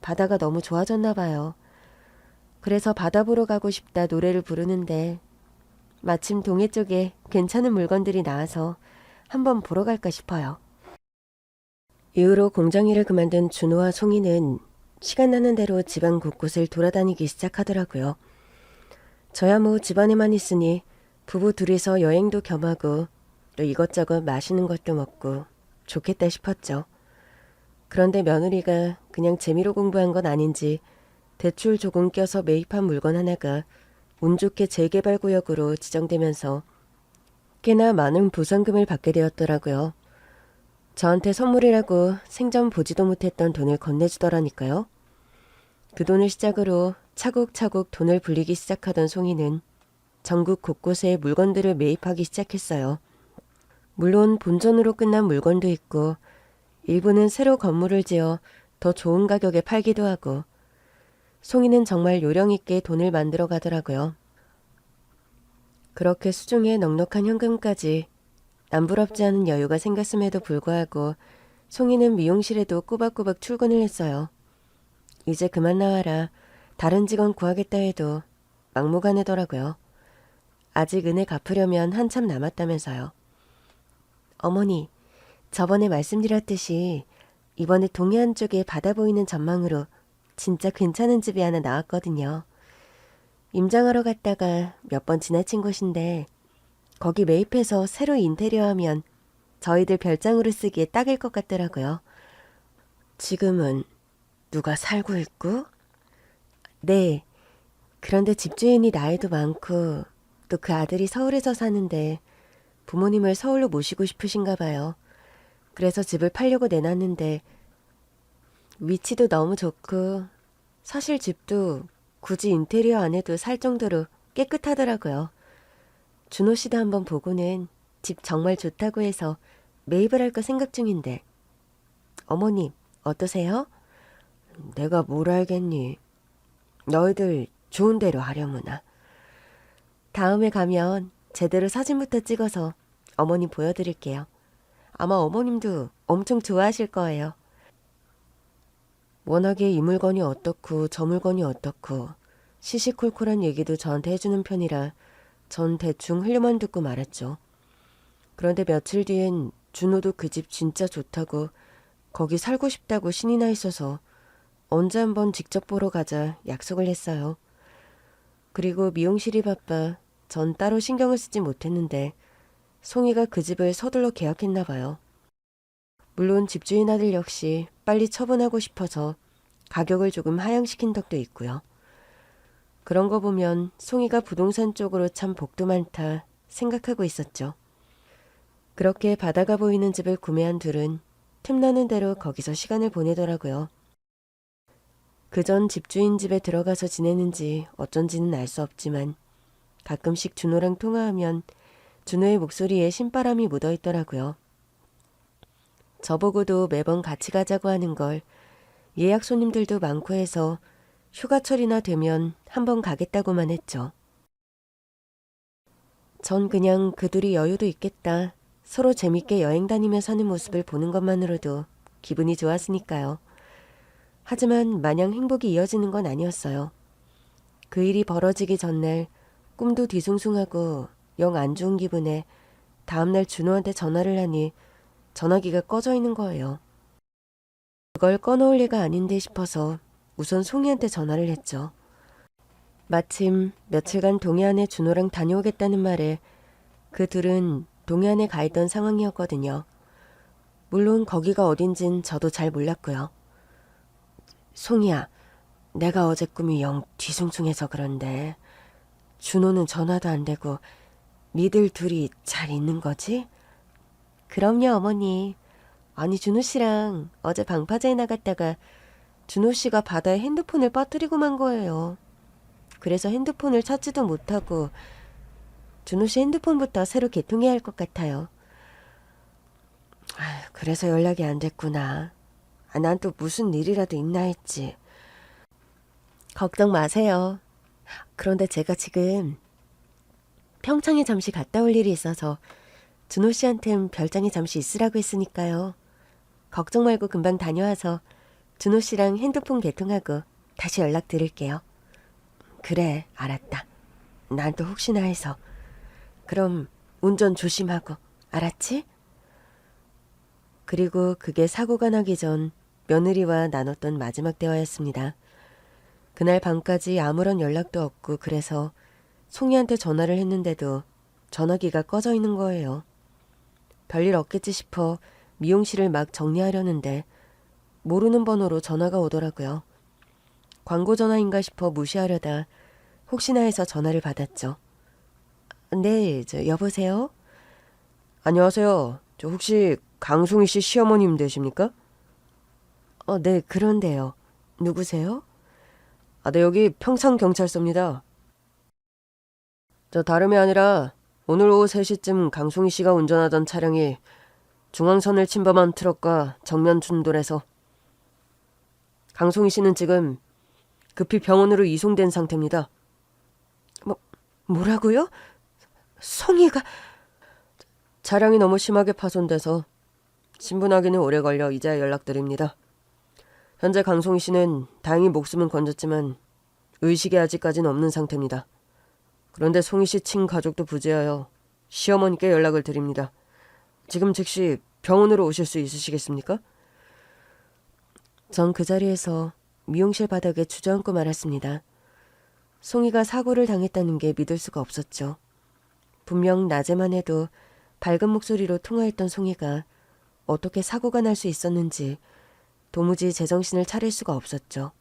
바다가 너무 좋아졌나 봐요. 그래서 바다 보러 가고 싶다 노래를 부르는데 마침 동해 쪽에 괜찮은 물건들이 나와서 한번 보러 갈까 싶어요. 이후로 공장 일을 그만둔 준호와 송이는 시간 나는 대로 집안 곳곳을 돌아다니기 시작하더라고요. 저야 뭐 집안에만 있으니 부부 둘이서 여행도 겸하고 또 이것저것 맛있는 것도 먹고 좋겠다 싶었죠. 그런데 며느리가 그냥 재미로 공부한 건 아닌지 대출 조금 껴서 매입한 물건 하나가 운 좋게 재개발구역으로 지정되면서 꽤나 많은 보상금을 받게 되었더라고요. 저한테 선물이라고 생전 보지도 못했던 돈을 건네주더라니까요. 그 돈을 시작으로 차곡차곡 돈을 불리기 시작하던 송이는 전국 곳곳에 물건들을 매입하기 시작했어요. 물론 본전으로 끝난 물건도 있고 일부는 새로 건물을 지어 더 좋은 가격에 팔기도 하고 송이는 정말 요령 있게 돈을 만들어 가더라고요. 그렇게 수중에 넉넉한 현금까지 남부럽지 않은 여유가 생겼음에도 불구하고 송이는 미용실에도 꼬박꼬박 출근을 했어요. 이제 그만 나와라. 다른 직원 구하겠다 해도 막무가내더라고요. 아직 은혜 갚으려면 한참 남았다면서요. 어머니, 저번에 말씀드렸듯이 이번에 동해안 쪽에 바다 보이는 전망으로 진짜 괜찮은 집이 하나 나왔거든요. 임장하러 갔다가 몇 번 지나친 곳인데 거기 매입해서 새로 인테리어하면 저희들 별장으로 쓰기에 딱일 것 같더라고요. 지금은 누가 살고 있고? 네. 그런데 집주인이 나이도 많고 또 그 아들이 서울에서 사는데 부모님을 서울로 모시고 싶으신가 봐요. 그래서 집을 팔려고 내놨는데 위치도 너무 좋고 사실 집도 굳이 인테리어 안 해도 살 정도로 깨끗하더라고요. 준호 씨도 한번 보고는 집 정말 좋다고 해서 매입을 할까 생각 중인데 어머님 어떠세요? 내가 뭘 알겠니? 너희들 좋은 대로 하려무나. 다음에 가면 제대로 사진부터 찍어서 어머님 보여드릴게요. 아마 어머님도 엄청 좋아하실 거예요. 워낙에 이 물건이 어떻고 저 물건이 어떻고 시시콜콜한 얘기도 저한테 해주는 편이라 전 대충 흘려만 듣고 말았죠. 그런데 며칠 뒤엔 준호도 그 집 진짜 좋다고 거기 살고 싶다고 신이 나 있어서 언제 한번 직접 보러 가자 약속을 했어요. 그리고 미용실이 바빠 전 따로 신경을 쓰지 못했는데 송이가 그 집을 서둘러 계약했나 봐요. 물론 집주인 아들 역시 빨리 처분하고 싶어서 가격을 조금 하향시킨 덕도 있고요. 그런 거 보면 송이가 부동산 쪽으로 참 복도 많다 생각하고 있었죠. 그렇게 바다가 보이는 집을 구매한 둘은 틈나는 대로 거기서 시간을 보내더라고요. 그전 집주인 집에 들어가서 지내는지 어쩐지는 알 수 없지만 가끔씩 준호랑 통화하면 준호의 목소리에 신바람이 묻어있더라고요. 저보고도 매번 같이 가자고 하는 걸 예약 손님들도 많고 해서 휴가철이나 되면 한번 가겠다고만 했죠. 전 그냥 그 둘이 여유도 있겠다. 서로 재밌게 여행 다니며 사는 모습을 보는 것만으로도 기분이 좋았으니까요. 하지만 마냥 행복이 이어지는 건 아니었어요. 그 일이 벌어지기 전날 꿈도 뒤숭숭하고 영 안 좋은 기분에 다음날 준호한테 전화를 하니 전화기가 꺼져 있는 거예요. 그걸 꺼놓을 리가 아닌데 싶어서 우선 송이한테 전화를 했죠. 마침 며칠간 동해안에 준호랑 다녀오겠다는 말에 그 둘은 동해안에 가 있던 상황이었거든요. 물론 거기가 어딘진 저도 잘 몰랐고요. 송이야, 내가 어제 꿈이 영 뒤숭숭해서 그런데 준호는 전화도 안 되고 니들 둘이 잘 있는 거지? 그럼요, 어머니. 아니, 준호 씨랑 어제 방파제에 나갔다가 준호 씨가 바다에 핸드폰을 빠뜨리고 만 거예요. 그래서 핸드폰을 찾지도 못하고 준호 씨 핸드폰부터 새로 개통해야 할 것 같아요. 그래서 연락이 안 됐구나. 난 또 무슨 일이라도 있나 했지. 걱정 마세요. 그런데 제가 지금 평창에 잠시 갔다 올 일이 있어서 준호 씨한텐 별장에 잠시 있으라고 했으니까요. 걱정 말고 금방 다녀와서 준호 씨랑 핸드폰 개통하고 다시 연락드릴게요. 그래, 알았다. 난 또 혹시나 해서. 그럼 운전 조심하고, 알았지? 그리고 그게 사고가 나기 전 며느리와 나눴던 마지막 대화였습니다. 그날 밤까지 아무런 연락도 없고 그래서 송이한테 전화를 했는데도 전화기가 꺼져 있는 거예요. 별일 없겠지 싶어 미용실을 막 정리하려는데 모르는 번호로 전화가 오더라고요. 광고 전화인가 싶어 무시하려다 혹시나 해서 전화를 받았죠. 네, 여보세요? 안녕하세요. 저 혹시 강송이 씨 시어머님 되십니까? 네, 그런데요. 누구세요? 네, 여기 평창경찰서입니다. 저 다름이 아니라 오늘 오후 3시쯤 강송이 씨가 운전하던 차량이 중앙선을 침범한 트럭과 정면 충돌해서 강송이 씨는 지금 급히 병원으로 이송된 상태입니다. 뭐라고요? 송이가... 차량이 너무 심하게 파손돼서 신분하기는 오래 걸려 이제야 연락드립니다. 현재 강송이 씨는 다행히 목숨은 건졌지만 의식이 아직까지는 없는 상태입니다. 그런데 송이 씨 친가족도 부재하여 시어머니께 연락을 드립니다. 지금 즉시 병원으로 오실 수 있으시겠습니까? 전 그 자리에서 미용실 바닥에 주저앉고 말았습니다. 송이가 사고를 당했다는 게 믿을 수가 없었죠. 분명 낮에만 해도 밝은 목소리로 통화했던 송이가 어떻게 사고가 날 수 있었는지 도무지 제정신을 차릴 수가 없었죠.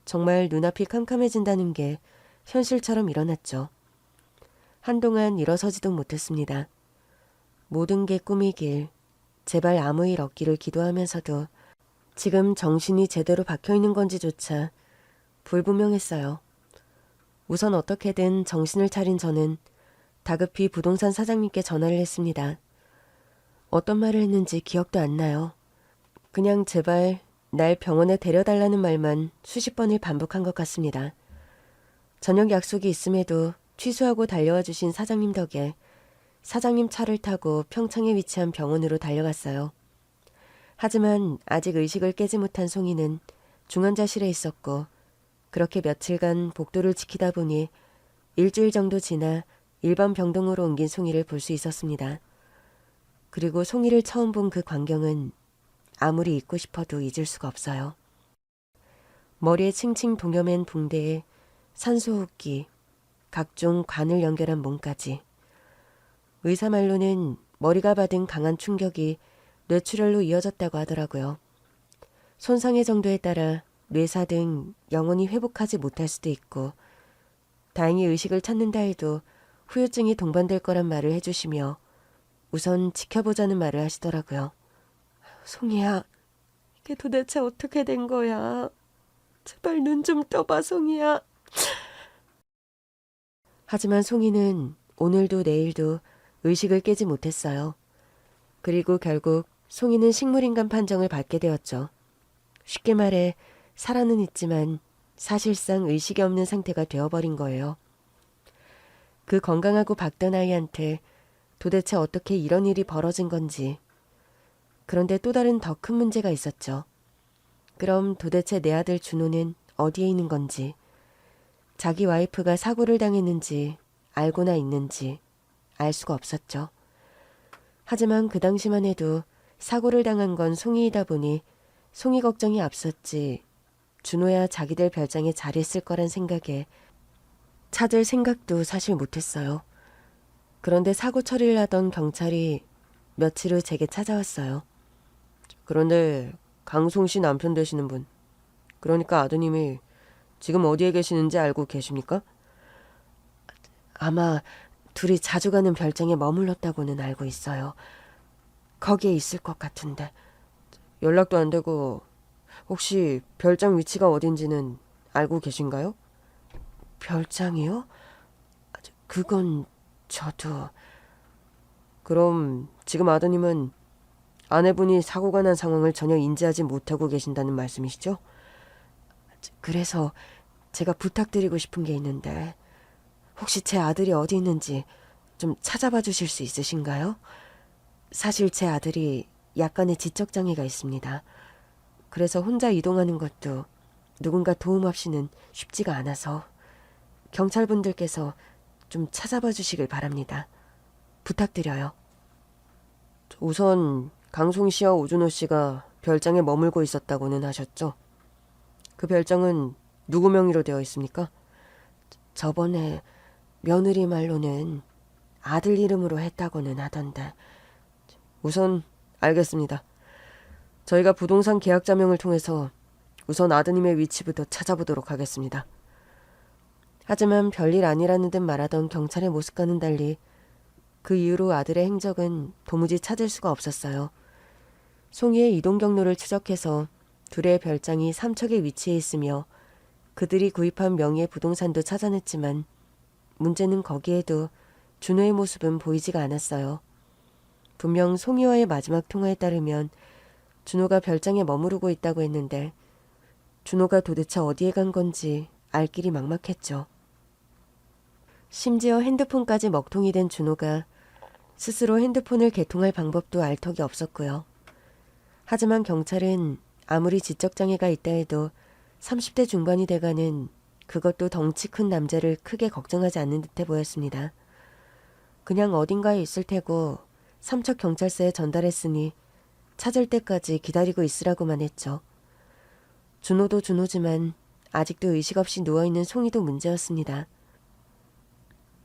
정말 눈앞이 캄캄해진다는 게 현실처럼 일어났죠. 한동안 일어서지도 못했습니다. 모든 게 꿈이길 제발 아무 일 없기를 기도하면서도 지금 정신이 제대로 박혀있는 건지조차 불분명했어요. 우선 어떻게든 정신을 차린 저는 다급히 부동산 사장님께 전화를 했습니다. 어떤 말을 했는지 기억도 안 나요. 그냥 제발 날 병원에 데려달라는 말만 수십 번을 반복한 것 같습니다. 저녁 약속이 있음에도 취소하고 달려와 주신 사장님 덕에 사장님 차를 타고 평창에 위치한 병원으로 달려갔어요. 하지만 아직 의식을 깨지 못한 송이는 중환자실에 있었고 그렇게 며칠간 복도를 지키다 보니 일주일 정도 지나 일반 병동으로 옮긴 송이를 볼 수 있었습니다. 그리고 송이를 처음 본 그 광경은 아무리 잊고 싶어도 잊을 수가 없어요. 머리에 칭칭 동여맨 붕대에 산소호흡기, 각종 관을 연결한 몸까지. 의사 말로는 머리가 받은 강한 충격이 뇌출혈로 이어졌다고 하더라고요. 손상의 정도에 따라 뇌사 등 영원히 회복하지 못할 수도 있고 다행히 의식을 찾는다 해도 후유증이 동반될 거란 말을 해주시며 우선 지켜보자는 말을 하시더라고요. 송이야, 이게 도대체 어떻게 된 거야? 제발 눈 좀 떠봐, 송이야. 하지만 송이는 오늘도 내일도 의식을 깨지 못했어요. 그리고 결국 송이는 식물인간 판정을 받게 되었죠. 쉽게 말해 살아는 있지만 사실상 의식이 없는 상태가 되어버린 거예요. 그 건강하고 박던 아이한테 도대체 어떻게 이런 일이 벌어진 건지. 그런데 또 다른 더 큰 문제가 있었죠. 그럼 도대체 내 아들 준호는 어디에 있는 건지, 자기 와이프가 사고를 당했는지 알고나 있는지 알 수가 없었죠. 하지만 그 당시만 해도 사고를 당한 건 송이이다 보니 송이 걱정이 앞섰지 준호야 자기들 별장에 잘 있을 거란 생각에 찾을 생각도 사실 못했어요. 그런데 사고 처리를 하던 경찰이 며칠 후 제게 찾아왔어요. 그런데 강송 씨 남편 되시는 분, 그러니까 아드님이 지금 어디에 계시는지 알고 계십니까? 아마 둘이 자주 가는 별장에 머물렀다고는 알고 있어요. 거기에 있을 것 같은데. 연락도 안 되고 혹시 별장 위치가 어딘지는 알고 계신가요? 별장이요? 그건 저도... 그럼 지금 아드님은 아내분이 사고가 난 상황을 전혀 인지하지 못하고 계신다는 말씀이시죠? 그래서 제가 부탁드리고 싶은 게 있는데 혹시 제 아들이 어디 있는지 좀 찾아봐 주실 수 있으신가요? 사실 제 아들이 약간의 지적장애가 있습니다. 그래서 혼자 이동하는 것도 누군가 도움 없이는 쉽지가 않아서 경찰분들께서 좀 찾아봐 주시길 바랍니다. 부탁드려요. 우선 강송 씨와 오준호 씨가 별장에 머물고 있었다고는 하셨죠? 그 별장은 누구 명의로 되어 있습니까? 저번에 며느리 말로는 아들 이름으로 했다고는 하던데. 우선 알겠습니다. 저희가 부동산 계약자명을 통해서 우선 아드님의 위치부터 찾아보도록 하겠습니다. 하지만 별일 아니라는 듯 말하던 경찰의 모습과는 달리 그 이후로 아들의 행적은 도무지 찾을 수가 없었어요. 송이의 이동 경로를 추적해서 둘의 별장이 삼척에 위치해 있으며 그들이 구입한 명의의 부동산도 찾아냈지만 문제는 거기에도 준호의 모습은 보이지가 않았어요. 분명 송이와의 마지막 통화에 따르면 준호가 별장에 머무르고 있다고 했는데 준호가 도대체 어디에 간 건지 알 길이 막막했죠. 심지어 핸드폰까지 먹통이 된 준호가 스스로 핸드폰을 개통할 방법도 알 턱이 없었고요. 하지만 경찰은 아무리 지적장애가 있다 해도 30대 중반이 돼가는 그것도 덩치 큰 남자를 크게 걱정하지 않는 듯해 보였습니다. 그냥 어딘가에 있을 테고 삼척경찰서에 전달했으니 찾을 때까지 기다리고 있으라고만 했죠. 준호도 준호지만 아직도 의식 없이 누워있는 송이도 문제였습니다.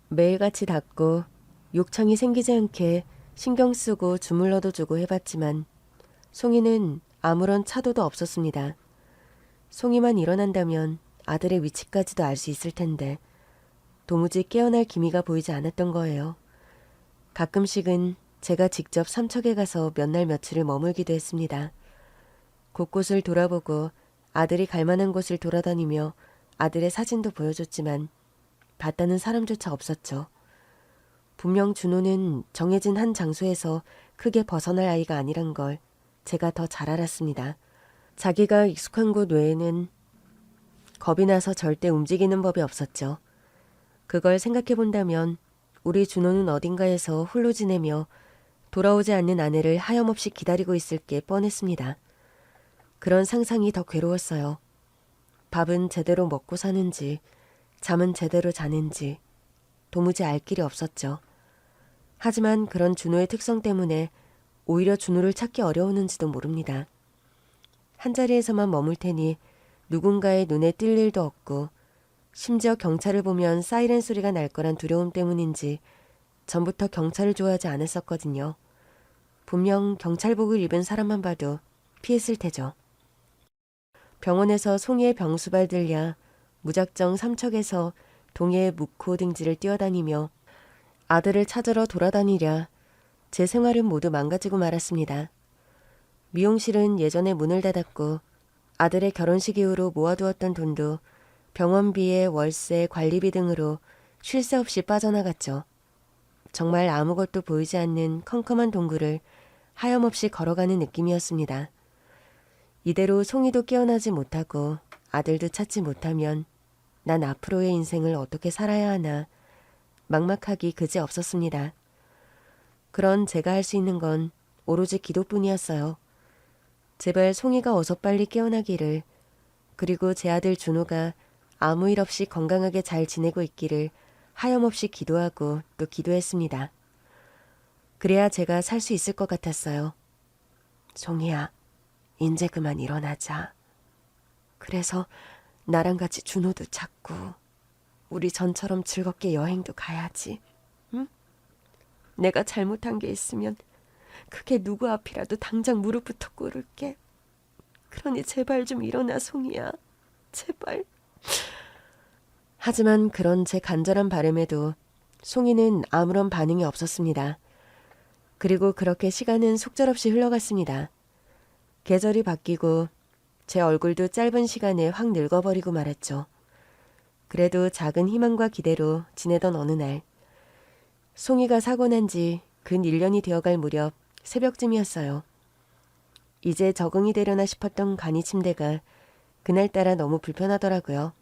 매일같이 닦고 욕창이 생기지 않게 신경 쓰고 주물러도 주고 해봤지만 송이는 아무런 차도도 없었습니다. 송이만 일어난다면 아들의 위치까지도 알 수 있을 텐데 도무지 깨어날 기미가 보이지 않았던 거예요. 가끔씩은 제가 직접 삼척에 가서 몇 날 며칠을 머물기도 했습니다. 곳곳을 돌아보고 아들이 갈 만한 곳을 돌아다니며 아들의 사진도 보여줬지만 봤다는 사람조차 없었죠. 분명 준호는 정해진 한 장소에서 크게 벗어날 아이가 아니란 걸 제가 더 잘 알았습니다. 자기가 익숙한 곳 외에는 겁이 나서 절대 움직이는 법이 없었죠. 그걸 생각해 본다면 우리 준호는 어딘가에서 홀로 지내며 돌아오지 않는 아내를 하염없이 기다리고 있을 게 뻔했습니다. 그런 상상이 더 괴로웠어요. 밥은 제대로 먹고 사는지, 잠은 제대로 자는지 도무지 알 길이 없었죠. 하지만 그런 준호의 특성 때문에 오히려 준호를 찾기 어려웠는지도 모릅니다. 한자리에서만 머물 테니 누군가의 눈에 띌 일도 없고 심지어 경찰을 보면 사이렌 소리가 날 거란 두려움 때문인지 전부터 경찰을 좋아하지 않았었거든요. 분명 경찰복을 입은 사람만 봐도 피했을 테죠. 병원에서 송이의 병수발 들랴 무작정 삼척에서 동해의 묵호 등지를 뛰어다니며 아들을 찾으러 돌아다니랴 제 생활은 모두 망가지고 말았습니다. 미용실은 예전에 문을 닫았고 아들의 결혼식 이후로 모아두었던 돈도 병원비에 월세, 관리비 등으로 쉴 새 없이 빠져나갔죠. 정말 아무것도 보이지 않는 컴컴한 동굴을 하염없이 걸어가는 느낌이었습니다. 이대로 송이도 깨어나지 못하고 아들도 찾지 못하면 난 앞으로의 인생을 어떻게 살아야 하나 막막하기 그지없었습니다. 그런 제가 할 수 있는 건 오로지 기도뿐이었어요. 제발 송이가 어서 빨리 깨어나기를, 그리고 제 아들 준호가 아무 일 없이 건강하게 잘 지내고 있기를 하염없이 기도하고 또 기도했습니다. 그래야 제가 살 수 있을 것 같았어요. 송이야, 인제 그만 일어나자. 그래서 나랑 같이 준호도 찾고 우리 전처럼 즐겁게 여행도 가야지. 응? 내가 잘못한 게 있으면 그게 누구 앞이라도 당장 무릎부터 꿇을게. 그러니 제발 좀 일어나, 송이야. 제발. 하지만 그런 제 간절한 바람에도 송이는 아무런 반응이 없었습니다. 그리고 그렇게 시간은 속절없이 흘러갔습니다. 계절이 바뀌고 제 얼굴도 짧은 시간에 확 늙어버리고 말았죠. 그래도 작은 희망과 기대로 지내던 어느 날, 송이가 사고 난 지 근 1년이 되어갈 무렵 새벽쯤이었어요. 이제 적응이 되려나 싶었던 간이 침대가 그날따라 너무 불편하더라고요.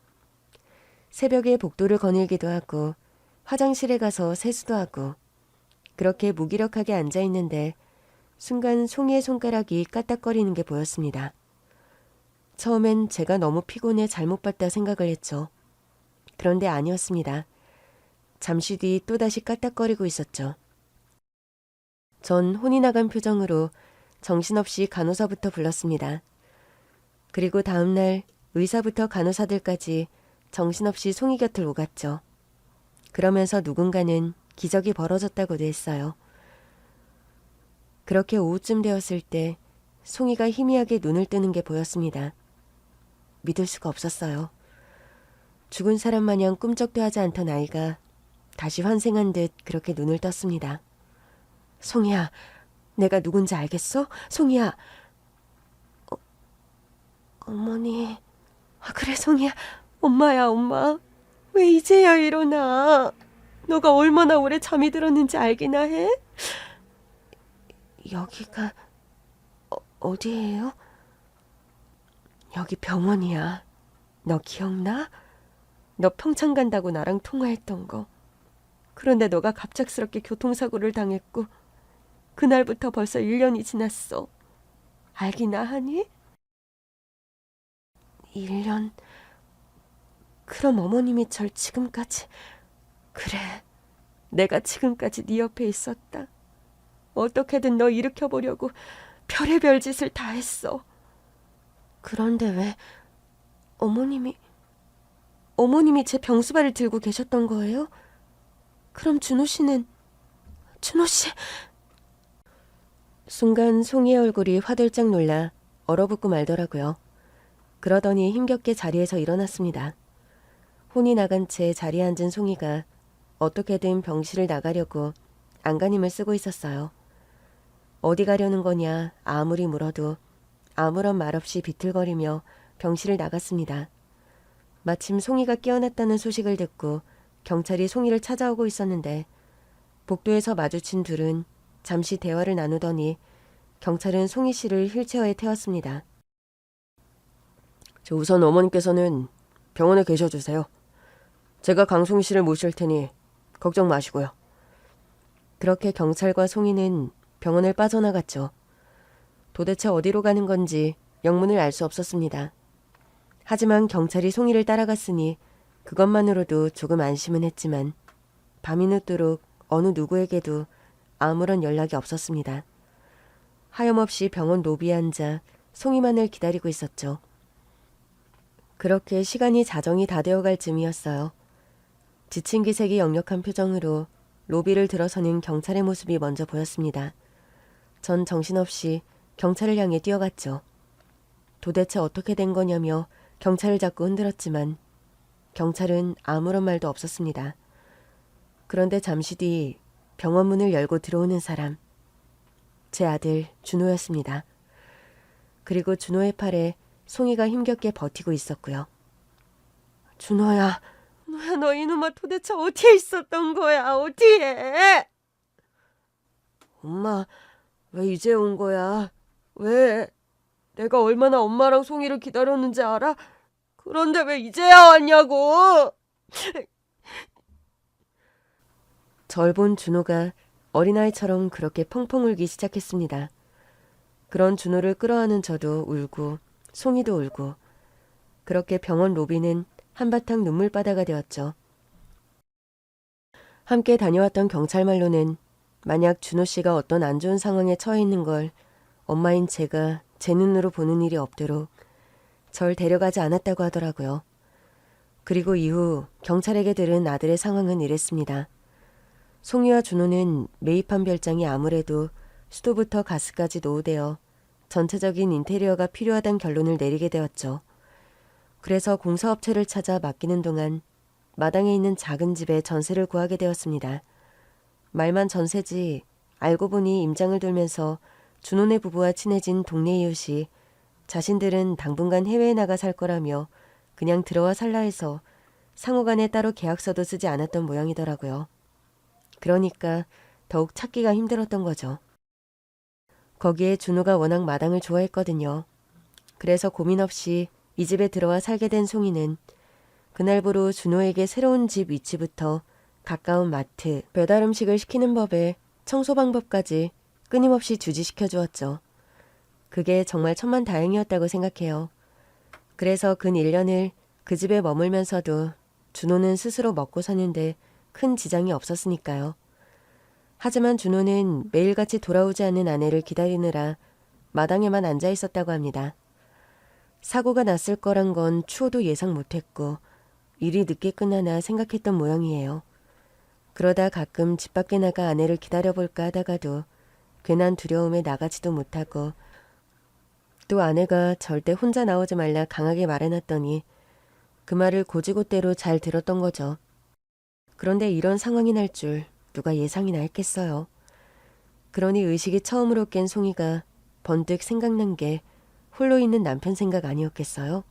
새벽에 복도를 거닐기도 하고 화장실에 가서 세수도 하고 그렇게 무기력하게 앉아있는데 순간 송이의 손가락이 까딱거리는 게 보였습니다. 처음엔 제가 너무 피곤해 잘못 봤다 생각을 했죠. 그런데 아니었습니다. 잠시 뒤 또다시 까딱거리고 있었죠. 전 혼이 나간 표정으로 정신없이 간호사부터 불렀습니다. 그리고 다음날 의사부터 간호사들까지 정신없이 송이 곁을 오갔죠. 그러면서 누군가는 기적이 벌어졌다고도 했어요. 그렇게 오후쯤 되었을 때 송이가 희미하게 눈을 뜨는 게 보였습니다. 믿을 수가 없었어요. 죽은 사람 마냥 꿈쩍도 하지 않던 아이가 다시 환생한 듯 그렇게 눈을 떴습니다. 송이야, 내가 누군지 알겠어? 송이야. 어머니. 그래, 송이야. 엄마야, 엄마. 왜 이제야 일어나? 너가 얼마나 오래 잠이 들었는지 알기나 해? 여기가 어디예요? 여기 병원이야. 너 기억나? 너 평창 간다고 나랑 통화했던 거. 그런데 너가 갑작스럽게 교통사고를 당했고 그날부터 벌써 1년이 지났어. 알기나 하니? 1년? 그럼 어머님이 절 지금까지... 그래, 내가 지금까지 네 옆에 있었다. 어떻게든 너 일으켜보려고 별의별 짓을 다 했어. 그런데 왜 어머님이 제 병수발을 들고 계셨던 거예요? 그럼 준호 씨는... 준호 씨... 순간 송이의 얼굴이 화들짝 놀라 얼어붙고 말더라고요. 그러더니 힘겹게 자리에서 일어났습니다. 혼이 나간 채 자리에 앉은 송이가 어떻게든 병실을 나가려고 안간힘을 쓰고 있었어요. 어디 가려는 거냐 아무리 물어도 아무런 말 없이 비틀거리며 병실을 나갔습니다. 마침 송이가 깨어났다는 소식을 듣고 경찰이 송이를 찾아오고 있었는데 복도에서 마주친 둘은 잠시 대화를 나누더니 경찰은 송이 씨를 휠체어에 태웠습니다. 우선 어머님께서는 병원에 계셔주세요. 제가 강송이 씨를 모실 테니 걱정 마시고요. 그렇게 경찰과 송이는 병원을 빠져나갔죠. 도대체 어디로 가는 건지 영문을 알 수 없었습니다. 하지만 경찰이 송이를 따라갔으니 그것만으로도 조금 안심은 했지만 밤이 늦도록 어느 누구에게도 아무런 연락이 없었습니다. 하염없이 병원 로비에 앉아 송이만을 기다리고 있었죠. 그렇게 시간이 자정이 다 되어갈 쯤이었어요. 지친 기색이 역력한 표정으로 로비를 들어서는 경찰의 모습이 먼저 보였습니다. 전 정신없이 경찰을 향해 뛰어갔죠. 도대체 어떻게 된 거냐며 경찰을 잡고 흔들었지만 경찰은 아무런 말도 없었습니다. 그런데 잠시 뒤 병원 문을 열고 들어오는 사람, 제 아들 준호였습니다. 그리고 준호의 팔에 송이가 힘겹게 버티고 있었고요. 준호야, 너 이놈아 도대체 어디에 있었던 거야? 어디에? 엄마, 왜 이제 온 거야? 왜? 내가 얼마나 엄마랑 송이를 기다렸는지 알아? 그런데 왜 이제야 왔냐고! 절 본 준호가 어린아이처럼 그렇게 펑펑 울기 시작했습니다. 그런 준호를 끌어안은 저도 울고 송이도 울고 그렇게 병원 로비는 한바탕 눈물바다가 되었죠. 함께 다녀왔던 경찰 말로는 만약 준호 씨가 어떤 안 좋은 상황에 처해 있는 걸 엄마인 제가 제 눈으로 보는 일이 없도록 절 데려가지 않았다고 하더라고요. 그리고 이후 경찰에게 들은 아들의 상황은 이랬습니다. 송이와 준호는 매입한 별장이 아무래도 수도부터 가스까지 노후되어 전체적인 인테리어가 필요하다는 결론을 내리게 되었죠. 그래서 공사업체를 찾아 맡기는 동안 마당에 있는 작은 집에 전세를 구하게 되었습니다. 말만 전세지 알고 보니 임장을 돌면서 준호네 부부와 친해진 동네 이웃이 자신들은 당분간 해외에 나가 살 거라며 그냥 들어와 살라 해서 상호간에 따로 계약서도 쓰지 않았던 모양이더라고요. 그러니까 더욱 찾기가 힘들었던 거죠. 거기에 준호가 워낙 마당을 좋아했거든요. 그래서 고민 없이 이 집에 들어와 살게 된 송이는 그날부로 준호에게 새로운 집 위치부터 가까운 마트, 배달 음식을 시키는 법에 청소 방법까지 끊임없이 주지시켜 주었죠. 그게 정말 천만다행이었다고 생각해요. 그래서 근 1년을 그 집에 머물면서도 준호는 스스로 먹고 사는데 큰 지장이 없었으니까요. 하지만 준호는 매일같이 돌아오지 않는 아내를 기다리느라 마당에만 앉아 있었다고 합니다. 사고가 났을 거란 건 추호도 예상 못했고 일이 늦게 끝나나 생각했던 모양이에요. 그러다 가끔 집 밖에 나가 아내를 기다려볼까 하다가도 괜한 두려움에 나가지도 못하고 또 아내가 절대 혼자 나오지 말라 강하게 말해놨더니 그 말을 고지고대로 잘 들었던 거죠. 그런데 이런 상황이 날 줄 누가 예상이나 했겠어요. 그러니 의식이 처음으로 깬 송이가 번뜩 생각난 게 홀로 있는 남편 생각 아니었겠어요?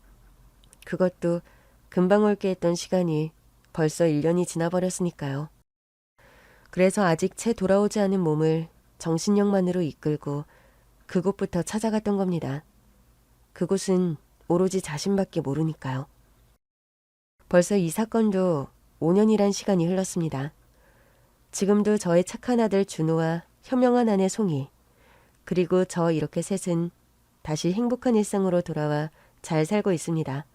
그것도 금방 올게 했던 시간이 벌써 1년이 지나버렸으니까요. 그래서 아직 채 돌아오지 않은 몸을 정신력만으로 이끌고 그곳부터 찾아갔던 겁니다. 그곳은 오로지 자신밖에 모르니까요. 벌써 이 사건도 5년이란 시간이 흘렀습니다. 지금도 저의 착한 아들 준호와 현명한 아내 송이, 그리고 저 이렇게 셋은 다시 행복한 일상으로 돌아와 잘 살고 있습니다.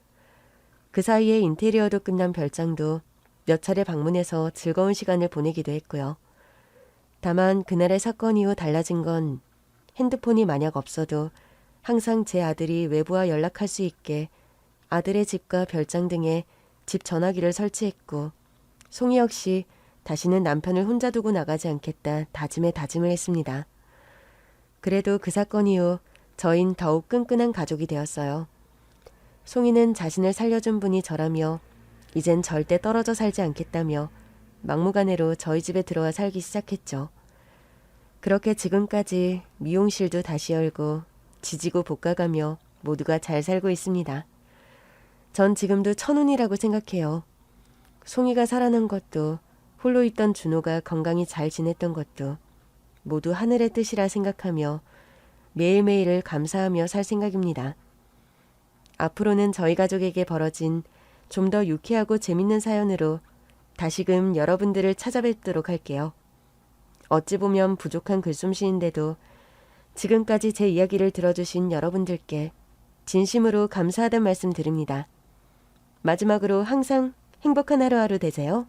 그 사이에 인테리어도 끝난 별장도 몇 차례 방문해서 즐거운 시간을 보내기도 했고요. 다만 그날의 사건 이후 달라진 건 핸드폰이 만약 없어도 항상 제 아들이 외부와 연락할 수 있게 아들의 집과 별장 등에 집 전화기를 설치했고 송이 역시 다시는 남편을 혼자 두고 나가지 않겠다 다짐에 다짐을 했습니다. 그래도 그 사건 이후 저흰 더욱 끈끈한 가족이 되었어요. 송이는 자신을 살려준 분이 저라며 이젠 절대 떨어져 살지 않겠다며 막무가내로 저희 집에 들어와 살기 시작했죠. 그렇게 지금까지 미용실도 다시 열고 지지고 볶아가며 모두가 잘 살고 있습니다. 전 지금도 천운이라고 생각해요. 송이가 살아난 것도 홀로 있던 준호가 건강히 잘 지냈던 것도 모두 하늘의 뜻이라 생각하며 매일매일을 감사하며 살 생각입니다. 앞으로는 저희 가족에게 벌어진 좀 더 유쾌하고 재밌는 사연으로 다시금 여러분들을 찾아뵙도록 할게요. 어찌 보면 부족한 글솜씨인데도 지금까지 제 이야기를 들어주신 여러분들께 진심으로 감사하다는 말씀 드립니다. 마지막으로 항상 행복한 하루하루 되세요.